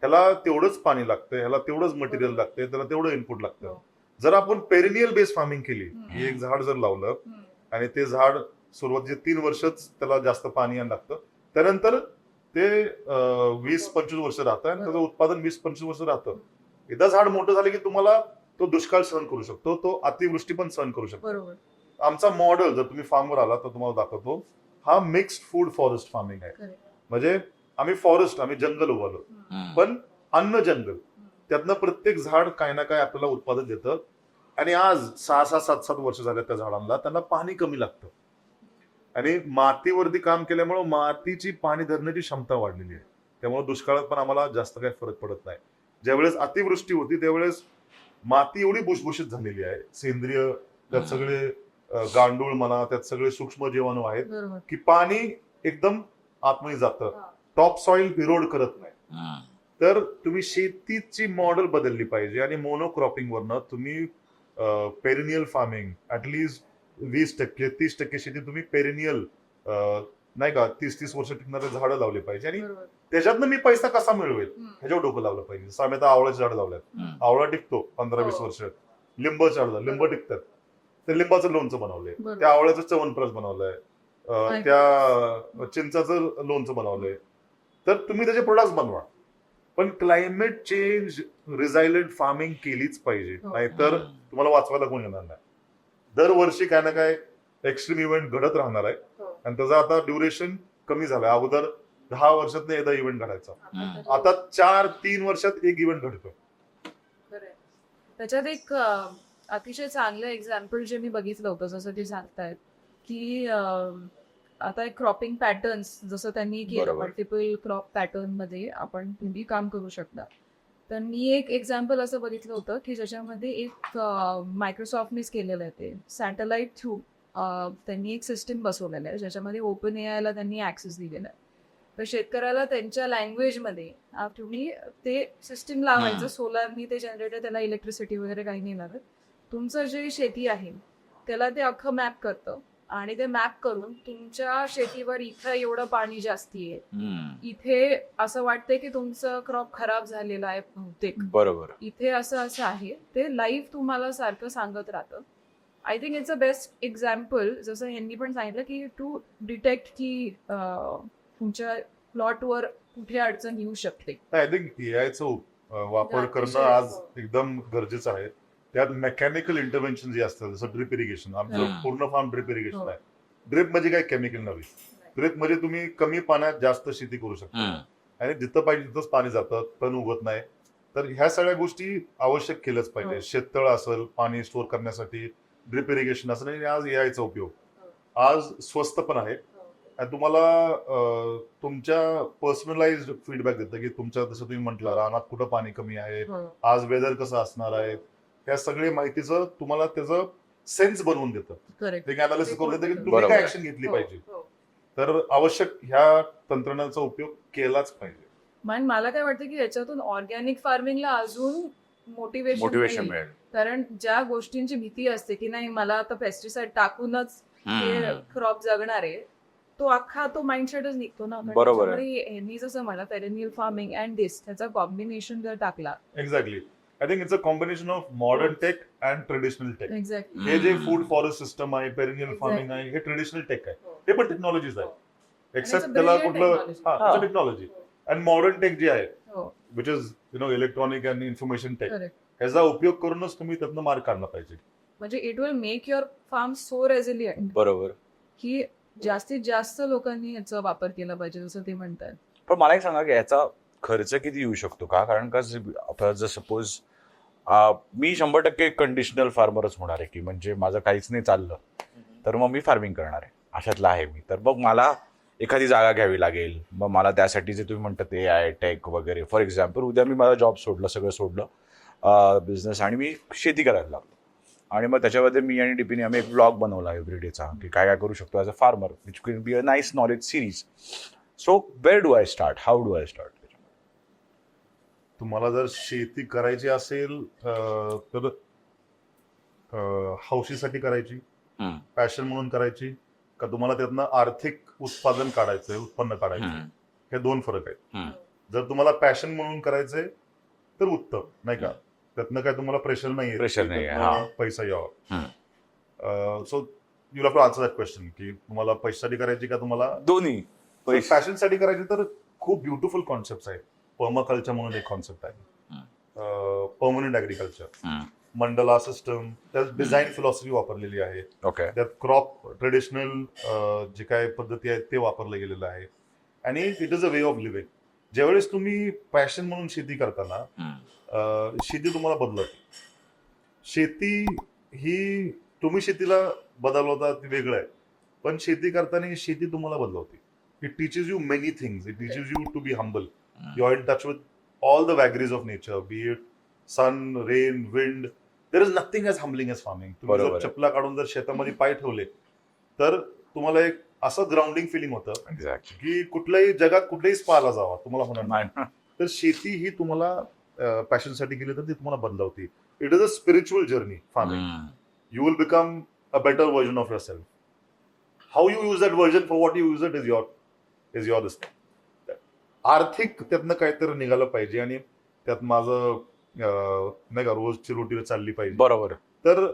ह्याला तेवढंच पाणी लागतं, ह्याला तेवढंच मटेरियल लागतं, त्याला तेवढं इनपुट लागतं. जर आपण पेरिनियल बेस्ड फार्मिंग केली, एक झाड जर लावलं आणि ते झाड सुरुवातीचे 3 वर्षच त्याला जास्त पाणी लागतं, त्यानंतर ते 20-25 वर्ष राहतं आणि त्याचं उत्पादन 20-25 वर्ष राहतं. एकदा झाड मोठं झालं की तुम्हाला तो दुष्काळ सहन करू शकतो, तो अतिवृष्टी पण सहन करू शकतो. आमचा मॉडेल जर तुम्ही फार्मवर आला तर तुम्हाला दाखवतो, हा मिक्स्ड फूड फॉरेस्ट फार्मिंग आहे. म्हणजे आम्ही जंगल उभारलो, पण अन्न जंगल. त्यातनं प्रत्येक झाड काय ना काय आपल्याला उत्पादन देतं. आणि आज 6-6, 7-7 वर्ष झाले त्या झाडांना, त्यांना पाणी कमी लागतं. आणि मातीवरती काम केल्यामुळे मातीची पाणी धरण्याची क्षमता वाढलेली आहे. त्यामुळे दुष्काळात पण आम्हाला जास्त काही फरक पडत नाही. ज्यावेळेस अतिवृष्टी होती त्यावेळेस माती एवढी भुसभुशीत झालेली आहे, सेंद्रिय, त्यात सगळे गांडूळ म्हणा, त्यात सगळे सूक्ष्म जीवाणू आहेत, बरोबर. की पाणी एकदम आतमध्ये जातं, टॉप सॉइल इरोड करत नाही. तर तुम्ही शेतीची मॉडेल बदलली पाहिजे आणि मोनोक्रॉपिंग वरनं तुम्ही पेरिनियल फार्मिंग ऍटलीस्ट 20%, 30% शेती तुम्ही पेरिनियल नाही का 30-30 वर्ष टिकणारे झाडं लावले पाहिजे. आणि बरोबर. त्याच्यातनं मी पैसा कसा मिळवेल ह्याच्यावर डोकं लावलं पाहिजे. जसं आम्ही आता आवळ्याचे झाड लावल्यात, आवळा टिकतो 15-20 हो. वर्ष. लिंब झाड, लिंब टिकतात, ते लिंबाचं लोणचं बनवलंय, बरोबर. त्या आवळ्याचं च्यवनप्रकाश बनवलंय, त्या चिंचाचं लोणचं बनवलंय. तर तुम्ही त्याचे प्रोडक्ट्स बनवा, पण क्लायमेट चेंज रिझायलेंट फार्मिंग केलीच पाहिजे, हो. नाहीतर तुम्हाला वाचवायला कोण येणार नाही. दरवर्षी काय ना काय एक्स्ट्रीम इव्हेंट घडत राहणार आहे हो. आणि त्याचा आता ड्युरेशन कमी झालाय. अगोदर 10 वर्षात एकदा इव्हेंट घडायचा, आता 4-3 वर्षात एक इव्हेंट घडतो. खरंय. त्याच्यात एक अतिशय चांगलं एक्झाम्पल जे मी बघितलं होतं, जसं ते सांगतायत की आता एक क्रॉपिंग पॅटर्न्स जसं त्यांनी केलं, बरोबर. मल्टिपल क्रॉप पॅटर्न मध्ये आपण तुम्ही काम करू शकता. तर मी एक एक्झाम्पल असं बघितलं होतं की ज्याच्यामध्ये एक मायक्रोसॉफ्टनीच केलेलं आहे, ते सॅटेलाइट थ्रू त्यांनी एक सिस्टीम बसवलेलं आहे ज्याच्यामध्ये ओपन एआयला त्यांनी ऍक्सेस दिलेला आहे. तर शेतकऱ्याला त्यांच्या लँग्वेजमध्ये तुम्ही ते सिस्टीम लावायचं, सोलारनी ते जनरेटर, त्याला इलेक्ट्रिसिटी वगैरे काही नाही लागत. तुमचं जे शेती आहे त्याला ते अख्खं मॅप करतं आणि ते मॅप करून तुमच्या शेतीवर इथं एवढं पाणी जास्ती आहे, इथे असं वाटतंय की तुमचं क्रॉप खराब झालेला आहे बहुतेक, बरोबर. इथे असं असं आहे, ते लाईव्ह तुम्हाला सारखं सांगत राहतं. I think it's a best example, जसं ह्यांनी पण सांगितलं की टू डिटेक्ट की तुमच्या प्लॉटवर कुठे अडचण येऊ शकते. आय थिंक एआयचं वापर करणं आज एकदम गरजेचं आहे. त्यात मेकॅनिकल इंटरव्हेन्शन जे असतं, जसं ड्रिप इरिगेशन, आमचं पूर्ण फार्म ड्रिप इरिगेशन आहे. ड्रिप म्हणजे काय केमिकल नव्हे. ड्रिप म्हणजे तुम्ही कमी पाण्यात जास्त शेती करू शकता आणि जिथं पाहिजे तिथंच पाणी जातं, तण उगत नाही. तर ह्या सगळ्या गोष्टी आवश्यक केलंच पाहिजे. शेततळ असेल, पाणी स्टोअर करण्यासाठी ड्रिप इरिगेशन असेल, आणि आज एआयचा उपयोग आज स्वस्त पण आहे. आणि तुम्हाला तुमच्या पर्सनलाइज्ड फीडबॅक देतं की तुमच्या, जसं तुम्ही म्हटलं, रानात कुठं पाणी कमी आहे, आज वेदर कसं असणार आहे, ह्या सगळी माहितीचं तुम्हाला त्याचं सेन्स बनवून देतं. करेक्ट. ते अनालिसिस करून देतं की तुम्ही बरोबर. काय ऍक्शन घेतली पाहिजे. तर आवश्यक ह्या तंत्रज्ञानाचा उपयोग केलाच पाहिजे. मला काय वाटतं की याच्यातून ऑर्गॅनिक फार्मिंगला अजून मोटिवेशन मिळेल. कारण ज्या गोष्टींची भीती असते की नाही मला आता पेस्टिसाइड टाकूनच हे क्रॉप जगणार आहे, तो अख्खा तो माइंडसेटच निघतो ना. बरोबर आहे. यांनी जसं म्हणा पेरेनियल फार्मिंग अँड दिस, त्याचा कॉम्बिनेशन जर टाकला. Exactly. I think it's a combination of modern tech and traditional tech. Exactly. हे जे फूड फॉरेस्ट सिस्टम आहे, पेरिनियल फार्मिंग आहे, हे ट्रेडिशनल टेक आहे. हे पण टेक्नॉलॉजीज आहे, एक्सेप्ट त्याला कुठलं टेक्नॉलॉजी. आणि मॉडर्न टेक जे आहे, which is electronic and information tech, ह्याचा उपयोग करूनच तुम्ही त्यातनं मार्ग काढला पाहिजे. म्हणजे it will make your farm so resilient, बरोबर, की जास्तीत जास्त लोकांनी याचा वापर केला पाहिजे, जसं ते म्हणतात. पण मला एक सांगा की याचा खर्च किती येऊ शकतो का? कारण का आता जर सपोज मी 100% कंडिशनल फार्मरच होणार आहे, की म्हणजे माझं काहीच नाही चाललं तर मग मी फार्मिंग करणार आहे, अशातला आहे मी. तर मग मला एखादी जागा घ्यावी लागेल, मग मला त्यासाठी जे तुम्ही म्हणतात AI टेक वगैरे, फॉर एक्झाम्पल उद्या मी माझा जॉब सोडलं, सगळं सोडलं बिझनेस, आणि मी शेती करायला लागलो, आणि मग त्याच्यामध्ये मी आणि डीपीने आम्ही एक ब्लॉग बनवला एव्हरीडेचा, की काय काय करू शकतो as a farmer, which can be a nice knowledge series. So where do I start, how do I start? तुम्हाला जर शेती करायची असेल तर हौशीसाठी करायची, पॅशन म्हणून करायची, का तुम्हाला त्यातनं आर्थिक उत्पादन काढायचंय, उत्पन्न काढायचंय, हे दोन फरक आहेत. जर तुम्हाला पॅशन म्हणून करायचंय तर उत्तम, नाही का, त्यातनं काय तुम्हाला प्रेशर नाही, पैसा यावा. So you have to answer that question, की तुम्हाला पैशासाठी करायची का तुम्हाला दोन्ही पॅशनसाठी करायची. तर खूप ब्युटिफुल कॉन्सेप्ट आहेत. पर्माकल्चर म्हणून एक कॉन्सेप्ट आहे, परमनंट ऍग्रिकल्चर, मंडला सिस्टम, त्यात डिझाईन फिलॉसॉफी वापरलेली आहे. त्यात क्रॉप ट्रेडिशनल जे काय पद्धती आहेत ते वापरलं गेलेलं आहे. आणि it is a way of living. ज्यावेळेस तुम्ही पॅशन म्हणून शेती करताना शेती तुम्हाला बदलते. शेती ही तुम्ही शेतीला बदलवता ते वेगळं आहे, पण शेती करताना शेती तुम्हाला बदलवते. It teaches you many things. It teaches you to be humble. You are in touch with all the vagaries of nature, be it sun, rain, wind. There is nothing as humbling as farming. तुम्ही बरोबर जर आहे. चपला काढून जर शेतामध्ये पाय ठेवले तर तुम्हाला एक असं ग्राउंडिंग फिलिंग होतं एक्झॅक्टली. की कुठल्याही जगात कुठल्याही स्पाला जावा तुम्हाला होणार नाही. नाही. तर शेती ही तुम्हाला पॅशनसाठी केली तर ती तुम्हाला बदलवते. It is a spiritual journey farming. You will become a better version of yourself. How you use that version for what you use it is your this thing. आर्थिक त्यातनं काहीतरी निघालं पाहिजे आणि त्यात माझं नाही का रोजची रोटी चालली पाहिजे. बरोबर. तर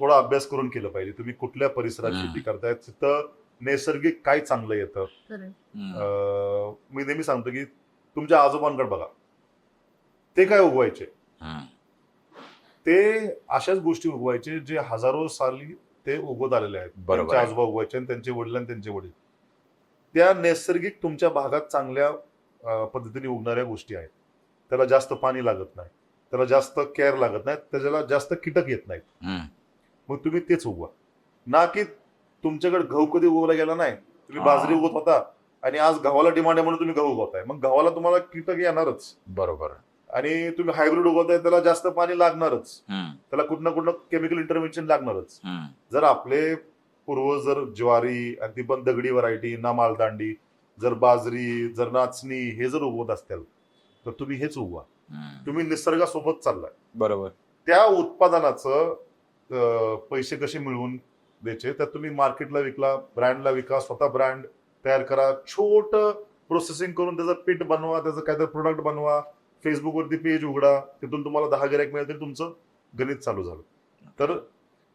थोडा अभ्यास करून केलं पाहिजे. तुम्ही कुठल्या परिसरात शेती करताय, तिथं नैसर्गिक काय चांगलं येतं. मी नेहमी सांगतो की तुमच्या आजोबांकडे बघा, ते काय उगवायचे, ते अशाच गोष्टी उगवायचे जे हजारो साली ते उगवत आलेले आहेत. बरोबर त्यांचे आहे. आजोबा उगवायचे आणि त्यांचे वडील आणि त्यांचे वडील. त्या नैसर्गिक तुमच्या भागात चांगल्या पद्धतीने उगणाऱ्या गोष्टी आहेत. त्याला जास्त पाणी लागत नाही, त्याला जास्त केअर लागत नाही, त्याला जास्त कीटक येत नाहीत. मग तुम्ही तेच उगवा ना, की तुमच्याकडे गहू कधी उगवला गेला नाही, तुम्ही बाजरी उगवत होता आणि आज गव्हाला डिमांड आहे म्हणून तुम्ही गहू उगवताय. मग गव्हाला तुम्हाला कीटक येणारच. बरोबर. आणि तुम्ही हायब्रिड उगवताय, त्याला जास्त पाणी लागणारच, त्याला कुठं ना कुठं केमिकल इंटरव्हेन्शन लागणारच. जर आपले पूर्वज जर ज्वारी आणि ती पण दगडी व्हरायटी ना मालदांडी, जर बाजरी, जर नाचणी हे जर उगवत असतील तर तुम्ही हेच उगवा. तुम्ही निसर्गासोबत चाललाय. बरोबर. त्या उत्पादनाचं पैसे कसे मिळवून द्यायचे, त्यात तुम्ही मार्केटला विकला, ब्रँडला विका, स्वतः ब्रँड तयार करा, छोट प्रोसेसिंग करून त्याचं पीठ बनवा, त्याचं काहीतरी प्रोडक्ट बनवा, फेसबुकवरती पेज उघडा, तिथून तुम्हाला 10 गिरायक मिळतील, तुमचं गणित चालू झालं. तर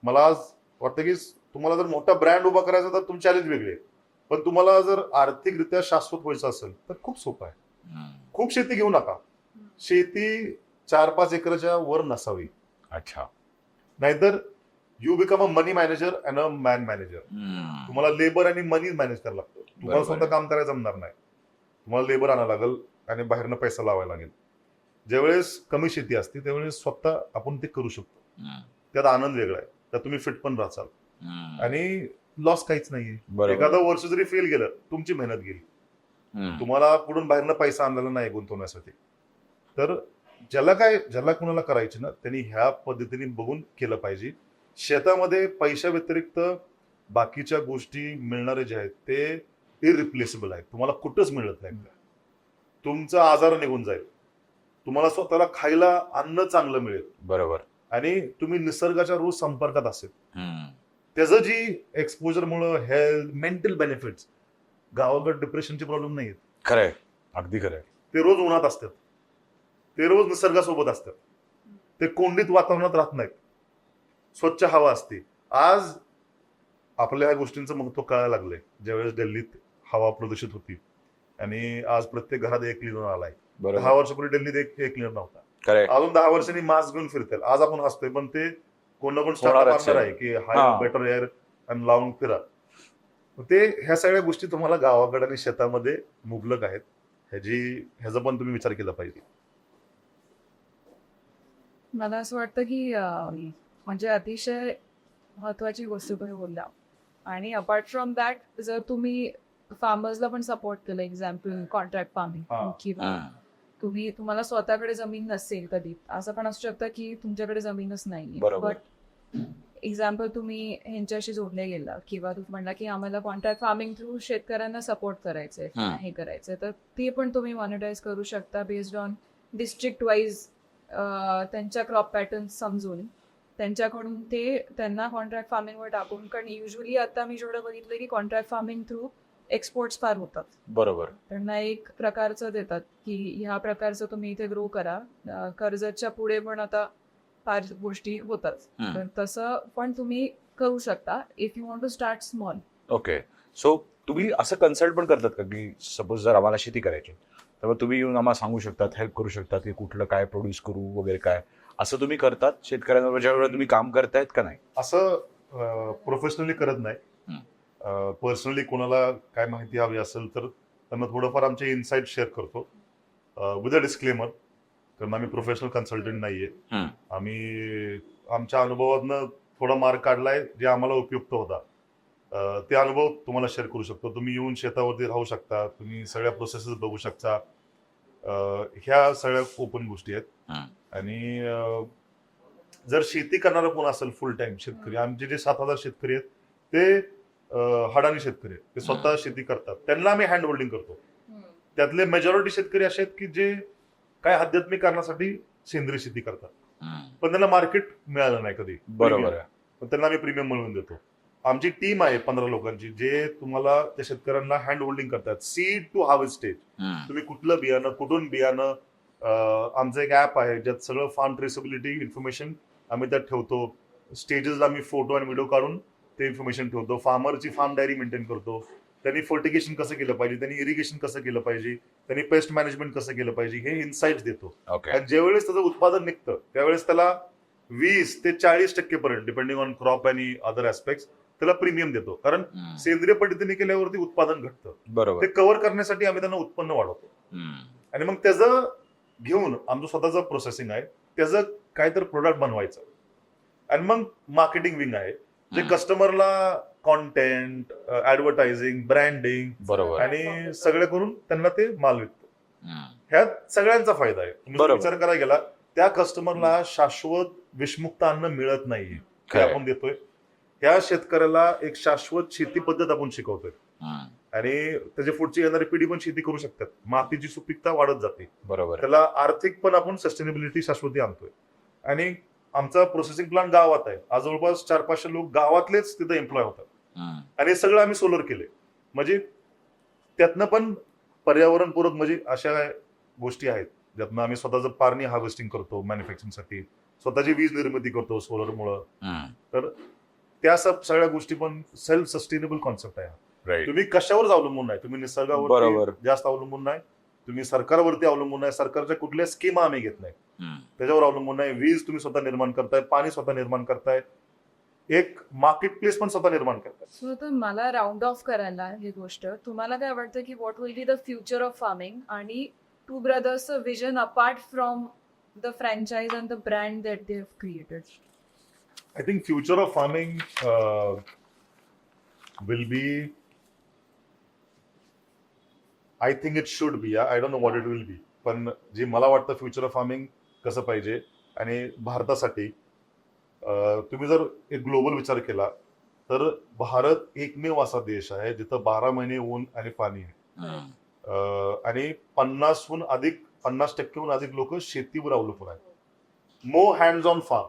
मला आज वाटतं की तुम्हाला जर मोठा ब्रँड उभा करायचा तर तुमची चॅलेंज वेगळी आहे, पण तुम्हाला जर आर्थिकरित्या शाश्वत व्हायचं असेल तर खूप सोपं आहे. खूप शेती घेऊ नका. शेती 4-5 एकरच्या वर नसावी. अच्छा. नाहीतर you become a money manager and a man manager. तुम्हाला लेबर आणि मनी मॅनेज करायला लागतं. तुम्हाला बरोबर स्वतः काम करायला जमणार नाही. तुम्हाला लेबर आणावं लागेल आणि बाहेरनं पैसा लावायला लागेल. ज्यावेळेस कमी शेती असते त्यावेळेस स्वतः आपण ते करू शकतो. त्यात आनंद वेगळा आहे. त्यात तुम्ही फिट पण राहाल आणि लॉस काहीच नाहीये. बरोबर. एखादं वर्ष जरी फेल गेलं, तुमची मेहनत गेली. तुम्हाला कुठून बाहेरनं पैसा आणलेला नाही गुंतवण्यासाठी. तर ज्याला कुणाला करायची ना, त्यांनी ह्या पद्धतीने बघून केलं पाहिजे. शेतामध्ये पैशा व्यतिरिक्त बाकीच्या गोष्टी मिळणारे जे आहेत ते इरिप्लेसेबल आहेत. तुम्हाला कुठंच मिळत नाही. तुमचा आजार निघून जाईल, तुम्हाला स्वतःला खायला अन्न चांगलं मिळेल. बरोबर. आणि तुम्ही निसर्गाच्या रोज संपर्कात असेल, त्याचं जी एक्सपोजरमुळे हेल्थ, मेंटल बेनिफिट्स, गावाकडे डिप्रेशनचे प्रॉब्लेम नाही आहेत. खरंय. अगदी खरंय. ते रोज उन्हात असतात, ते रोज निसर्गासोबत असतात, ते कोंडीत वातावरणात राहत नाहीत, स्वच्छ हवा असते. आज आपल्या ह्या गोष्टींचं महत्व कळायला लागलंय. ज्यावेळेस दिल्लीत हवा प्रदूषित होती आणि आज प्रत्येक घरात एक क्लिनर आलाय. 10 वर्षापूर्वी दिल्लीत एक क्लिनर नव्हता. खरंय. अजून 10 वर्षांनी मास्क घेऊन फिरतील. आज आपण हसतोय पण ते कोण ना कोण स्टार्टअप होणारच आणणार आहे. आहे की हाय बेटर एअर आणि लावून फिरा. ते ह्या सगळ्या गोष्टी तुम्हाला गावाकडे आणि शेतामध्ये मुबलक आहेत. ह्याचा पण तुम्ही विचार केला पाहिजे. मला असं वाटतं की म्हणजे अतिशय महत्वाची गोष्ट तुम्ही बोलला. आणि अपार्ट फ्रॉम दॅट, जर तुम्ही फार्मर्सला पण सपोर्ट केलं, एक्झाम्पल कॉन्ट्रॅक्ट फार्मिंग, किंवा तुम्हाला स्वतःकडे जमीन नसेल, कधी असं पण असू शकतं की तुमच्याकडे जमीनच नाही, बरोबर. बट एक्झाम्पल तुम्ही ह्यांच्याशी जोडले गेला किंवा तुम्ही म्हणला की आम्हाला कॉन्ट्रॅक्ट फार्मिंग थ्रू शेतकऱ्यांना सपोर्ट करायचंय, हे करायचंय, तर ते पण तुम्ही मॉनिटाईज करू शकता बेस्ड ऑन डिस्ट्रिक्ट वाईज. त्यांच्या क्रॉप पॅटर्न समजून त्यांच्याकडून त्यांना कॉन्ट्रॅक्ट फार्मिंगवर टाकून. कारण युजली आता मी जेवढं बघितलं की कॉन्ट्रॅक्ट फार्मिंग थ्रू एक्सपोर्ट्स फार होतात. बरोबर. त्यांना एक प्रकारचं देतात की ह्या प्रकारचं तुम्ही इथे ग्रो करा. कर्जतच्या पुढे पण आता फार गोष्टी होतात, तर तसं पण तुम्ही करू शकता if you want to start small. Okay. So तुम्ही असं कन्सल्ट पण करतात का की सपोज जर आम्हाला शेती करायची तर मग तुम्ही येऊन आम्हाला सांगू शकतात, हेल्प करू शकतात की कुठलं काय प्रोड्यूस करू वगैरे, काय असं तुम्ही करतात शेतकऱ्यांबरोबर ज्यावेळेला तुम्ही काम करतायत का नाही? असं प्रोफेशनली करत नाही. पर्सनली कोणाला काय माहिती हवी असेल तर त्यांना थोडंफार आमचे इन्साईट शेअर करतो विथ अ डिस्क्लेमर. कारण आम्ही प्रोफेशनल कन्सल्टंट नाहीये. हम्म. आम्ही आमच्या अनुभवातनं थोडा मार्ग काढलाय जे आम्हाला उपयुक्त होता. ते अनुभव तुम्हाला शेअर करू शकतो. तुम्ही येऊन शेतावरती राहू शकता, तुम्ही सगळ्या प्रोसेसेस बघू शकता. ह्या सगळ्या ओपन गोष्टी आहेत. हम्म. आणि जर शेती करणारा कोण असेल फुल टाइम शेतकरी, आमचे जे 7,000 शेतकरी आहेत ते हाडानी शेतकरी आहेत, ते स्वतः शेती करतात, त्यांना आम्ही हँड होल्डिंग करतो. त्यातले मेजॉरिटी शेतकरी असे आहेत की जे काय आध्यात्मिक कारणासाठी सेंद्रिय शेती करतात, पण त्यांना मार्केट मिळालं नाही कधी. बरोबर आहे. पण त्यांना आम्ही प्रीमियम मिळवून देतो. आमची टीम आहे 15 लोकांची जे तुम्हाला त्या शेतकऱ्यांना हँड होल्डिंग करतात, सीड टू हार्वेस्ट स्टेज. तुम्ही कुठलं बियाणं, कुठून बियाणं, आमचं एक ऍप आहे ज्यात सगळं फार्म ट्रेसेबिलिटी इन्फॉर्मेशन आम्ही त्यात ठेवतो. स्टेजेसला आम्ही फोटो आणि व्हिडिओ काढून ते इन्फॉर्मेशन ठेवतो. फार्मरची फार्म डायरी मेंटेन करतो. त्यांनी फर्टिगेशन कसं केलं पाहिजे, त्यांनी इरिगेशन कसं केलं पाहिजे, त्यांनी पेस्ट मॅनेजमेंट कसं केलं पाहिजे, हे इन्साइट्स देतो. ओके. आणि ज्यावेळेस त्याचं उत्पादन निघतं त्यावेळेस त्याला 20 ते 40% पर्यंत डिपेंडिंग ऑन क्रॉप आणि अदर ऍस्पेक्ट्स त्याला प्रीमियम देतो. कारण सेंद्रिय पद्धतीने केल्यावरती उत्पादन घटतं. बरोबर. ते कव्हर करण्यासाठी आम्ही त्यांना उत्पन्न वाढवतो. आणि मग त्याचं घेऊन आमचं स्वतःचं प्रोसेसिंग आहे, त्याचं काहीतरी प्रोडक्ट बनवायचं. आणि मग मार्केटिंग विंग आहे जे कस्टमरला कॉन्टेंट, ऍडव्हर्टायझिंग, ब्रँडिंग बरोबर. आणि सगळे करून त्यांना ते माल विकतो. ह्यात सगळ्यांचा फायदा आहे. तुम्ही जर बरोबर. विचार करायला गेला त्या कस्टमरला शाश्वत विषमुक्त अन्न मिळत नाहीये, ते खरंय. आपण देतोय. ह्या शेतकऱ्याला एक शाश्वत शेती पद्धत आपण शिकवतोय आणि त्याच्या पुढची येणारी पिढी पण शेती करू शकतात. मातीची सुपीकता वाढत जाते, बरोबर. त्याला आर्थिक पण आपण सस्टेनेबिलिटी शाश्वती आणतोय. आणि आमचा प्रोसेसिंग प्लांट गावात आहे. आज जवळपास 400-500 लोक गावातलेच तिथे एम्प्लॉय होतात. आणि हे सगळं आम्ही सोलर केले. म्हणजे त्यातनं पण पर्यावरणपूरक म्हणजे अशा गोष्टी आहेत ज्यातनं आम्ही स्वतःचं पारणी हार्वेस्टिंग करतो मॅन्युफॅक्चरिंगसाठी, स्वतःची वीज निर्मिती करतो सोलरमुळं. तर त्या सगळ्या गोष्टी पण सेल्फ सस्टेनेबल कॉन्सेप्ट आहे. राईट. तुम्ही कशावर अवलंबून नाही, तुम्ही बरोबर. निसर्गावर जास्त अवलंबून नाही, तुम्ही सरकारवरती अवलंबून नाही, सरकारच्या कुठल्या स्कीमा आम्ही घेत नाही त्याच्यावर अवलंबून नाही. वीज तुम्ही स्वतः निर्माण करताय, पाणी स्वतः निर्माण करताय, एक मार्केट प्लेस पण स्वतः निर्माण करताय. सो आता मला राऊंड ऑफ करायला ही गोष्ट, तुम्हाला काय वाटतं की what will be the future of farming आणि टू ब्रदर्सचं vision apart from the franchise and the brand that they have created? I think future of farming will be, I think it should be, I don't know what it will be, पण जे मला वाटतं future of farming कसं पाहिजे आणि भारतासाठी तुम्ही जर एक ग्लोबल विचार केला तर भारत एकमेव असा देश आहे जिथं 12 महिने ऊन आणि पाणी आहे. आणि 50% अधिक लोक शेतीवर अवलंबून आहेत. मोर हँड्स ऑन फार्म.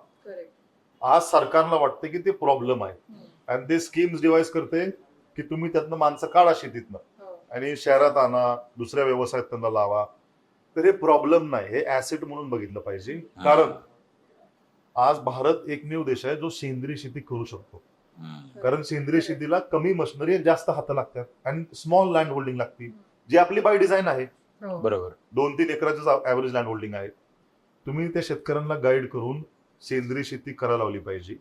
आज सरकारला वाटते की ते प्रॉब्लेम आहे आणि ते स्कीम्स डिवाइस करते की तुम्ही त्यातनं माणसं काढा शेतीतनं आणि शहरात आणा, दुसऱ्या व्यवसायात त्यांना लावा. तर हे प्रॉब्लेम नाही, हे ऍसेट म्हणून बघितलं पाहिजे. कारण आज भारत एकमेव देश आहे जो सेंद्रिय शेती करू शकतो. कारण सेंद्रिय शेतीला कमी मशिनरी, जास्त हात लागतात आणि स्मॉल लँड होल्डिंग लागते, जी आपली बाय डिझाईन आहे. बरोबर. 2-3 एकराचं ऍव्हरेज लँड होल्डिंग आहे. तुम्ही त्या शेतकऱ्यांना गाईड करून सेंद्रिय शेती करायला लावली पाहिजे.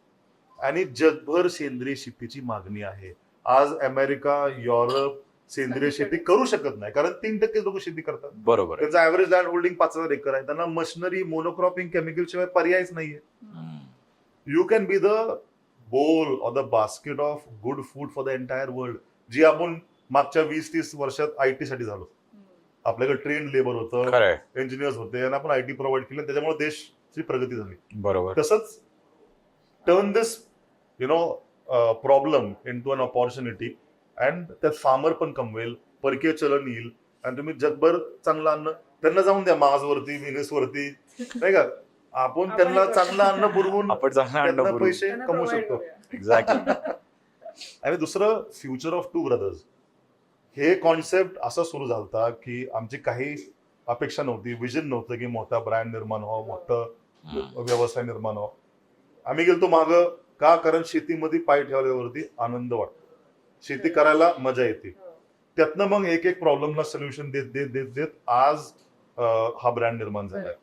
आणि जगभर सेंद्रिय शेतीची मागणी आहे. आज अमेरिका, युरोप सेंद्रिय शेती करू शकत नाही कारण 3% लोक शेती करतात. बरोबर. त्यांचं ऍव्हरेज लँड होल्डिंग 5,000 एकर आहे. त्यांना मशिनरी, मोनोक्रॉपिंग, केमिकल शिवाय पर्यायच नाहीये. You can be the bowl or the basket of good food for the entire world, जी आपण मागच्या 20-30 वर्षात आयटी साठी झालो. आपल्याकडे ट्रेन लेबर होतं, इंजिनियर्स होते आणि आपण आयटी प्रोव्हाइड केलं, त्याच्यामुळे देशची प्रगती झाली. बरोबर. तसंच turn this problem into an opportunity and त्यात फार्मर पण कमवेल, परकीय चलन येईल आणि तुम्ही जगभर चांगलं अन्न त्यांना जाऊन द्या. मार्सवरती, व्हेनसवरती, नाही का, आपण त्यांना चांगलं अन्न पुरवून आपण पैसे कमवू शकतो. एक्झॅक्टली. आणि दुसरं, फ्युचर ऑफ टू ब्रदर्स हे कॉन्सेप्ट असं सुरू झालता की आमची काही अपेक्षा नव्हती, विजन नव्हतं की मोठा ब्रँड निर्माण व्हावं, मोठं व्यवसाय निर्माण व्हावं. आम्ही गेलतो मागं का, कारण शेतीमध्ये पाय ठेवल्यावरती आनंद वाटतो, शेती करायला मजा येते. त्यातनं मग एक प्रॉब्लेमला सोल्युशन देत देत देत देत आज हा ब्रँड निर्माण झालाय.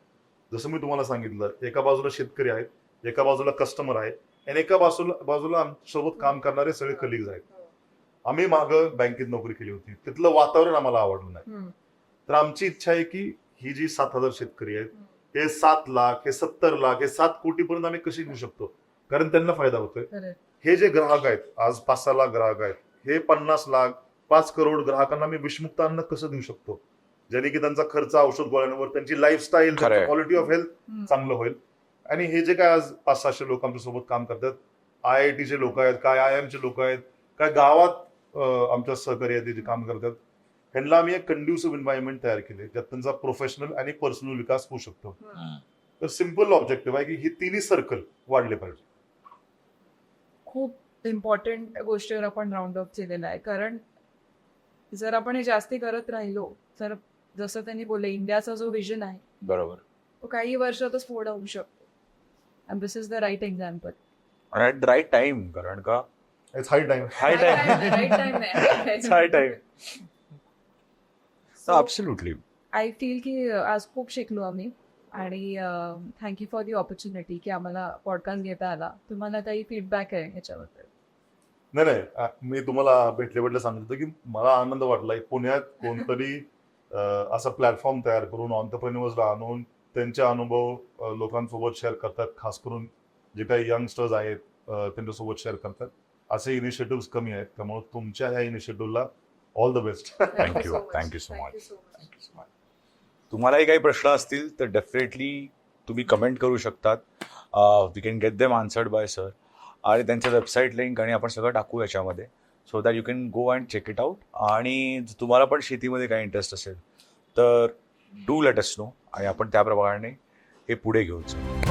जसं मी तुम्हाला सांगितलं, एका बाजूला शेतकरी आहेत, एका बाजूला कस्टमर आहे आणि एका बाजूला आमच्यासोबत काम करणारे सगळे कलिग्स आहेत. आम्ही मागं बँकेत नोकरी केली होती, तिथलं वातावरण आम्हाला आवडलं नाही. तर आमची इच्छा आहे की ही जी 7,000 शेतकरी आहेत हे 7 लाख, हे 70 लाख, हे 7 कोटीपर्यंत आम्ही कशी घेऊ शकतो? कारण त्यांना फायदा होतोय. Correct. हे जे ग्राहक आहेत, आज 5-6 लाख ग्राहक आहेत, हे 50 लाख, 5 करोड ग्राहकांना मी विषमुक्त अन्न कसं देऊ शकतो? ज्याने की त्यांचा खर्च औषध गोळ्यांवर, त्यांची लाईफस्टाईल, खरंय. क्वालिटी ऑफ हेल्थ चांगलं होईल. आणि हे जे काय आज 500-600 लोक आमच्या सोबत काम करतात, IITचे लोक आहेत, काय IIMचे लोक आहेत, काय गावात आमच्या सहकारी आहेत जे काम करतात, ह्यांना आम्ही एक कंड्युसिव्ह एन्व्हायरमेंट तयार केले ज्यात त्यांचा प्रोफेशनल आणि पर्सनल विकास होऊ शकतो. तर सिम्पल ऑब्जेक्टिव्ह आहे की ही तिन्ही सर्कल वाढले पाहिजे. खूप इम्पॉर्टंट गोष्टीवर आपण राऊंड अप केलेला आहे. कारण जर आपण हे जास्ती करत राहिलो तर जसं त्यांनी बोलले इंडियाचा जो विजन आहे बरोबर. तो काही वर्षातच पुढे होऊ शकतो. And this is the right example. आणि ॲट द राईट टाइम, कारण का it's high time. High Right time time नाही. High time. So, absolutely. I feel की आज खूप शिकलो आम्ही आणि थँक्यू फॉर दी ऑपॉर्च्युनिटी की आम्हाला पॉडकास्ट घेता आला. तुम्हाला काही फीडबॅक आहे ह्याच्याबद्दल? नाही मी तुम्हाला भेटले सांगितलं की मला आनंद वाटला की पुण्यात कोणतरी असा प्लॅटफॉर्म तयार करून ऑन्टरप्रेन्युअर्सला आणून त्यांचे अनुभव लोकांसोबत शेअर करतात. खास करून जे काही यंगस्टर्स आहेत त्यांच्यासोबत शेअर करतात. असे इनिशिएटिव्ह कमी आहेत. त्यामुळे तुमच्या या इनिशिएटिव्हला all the best. Thank you so much. तुम्हालाही काही प्रश्न असतील तर डेफिनेटली तुम्ही कमेंट करू शकतात. We can get them answered by sir. आणि त्यांच्या वेबसाईट लिंक आणि आपण सगळं टाकू याच्यामध्ये, so that you can go and check it out. आणि तुम्हाला पण शेतीमध्ये काही इंटरेस्ट असेल तर डू लेट अस नो आणि आपण त्याप्रमाणे हे पुढे घेऊन जाऊ.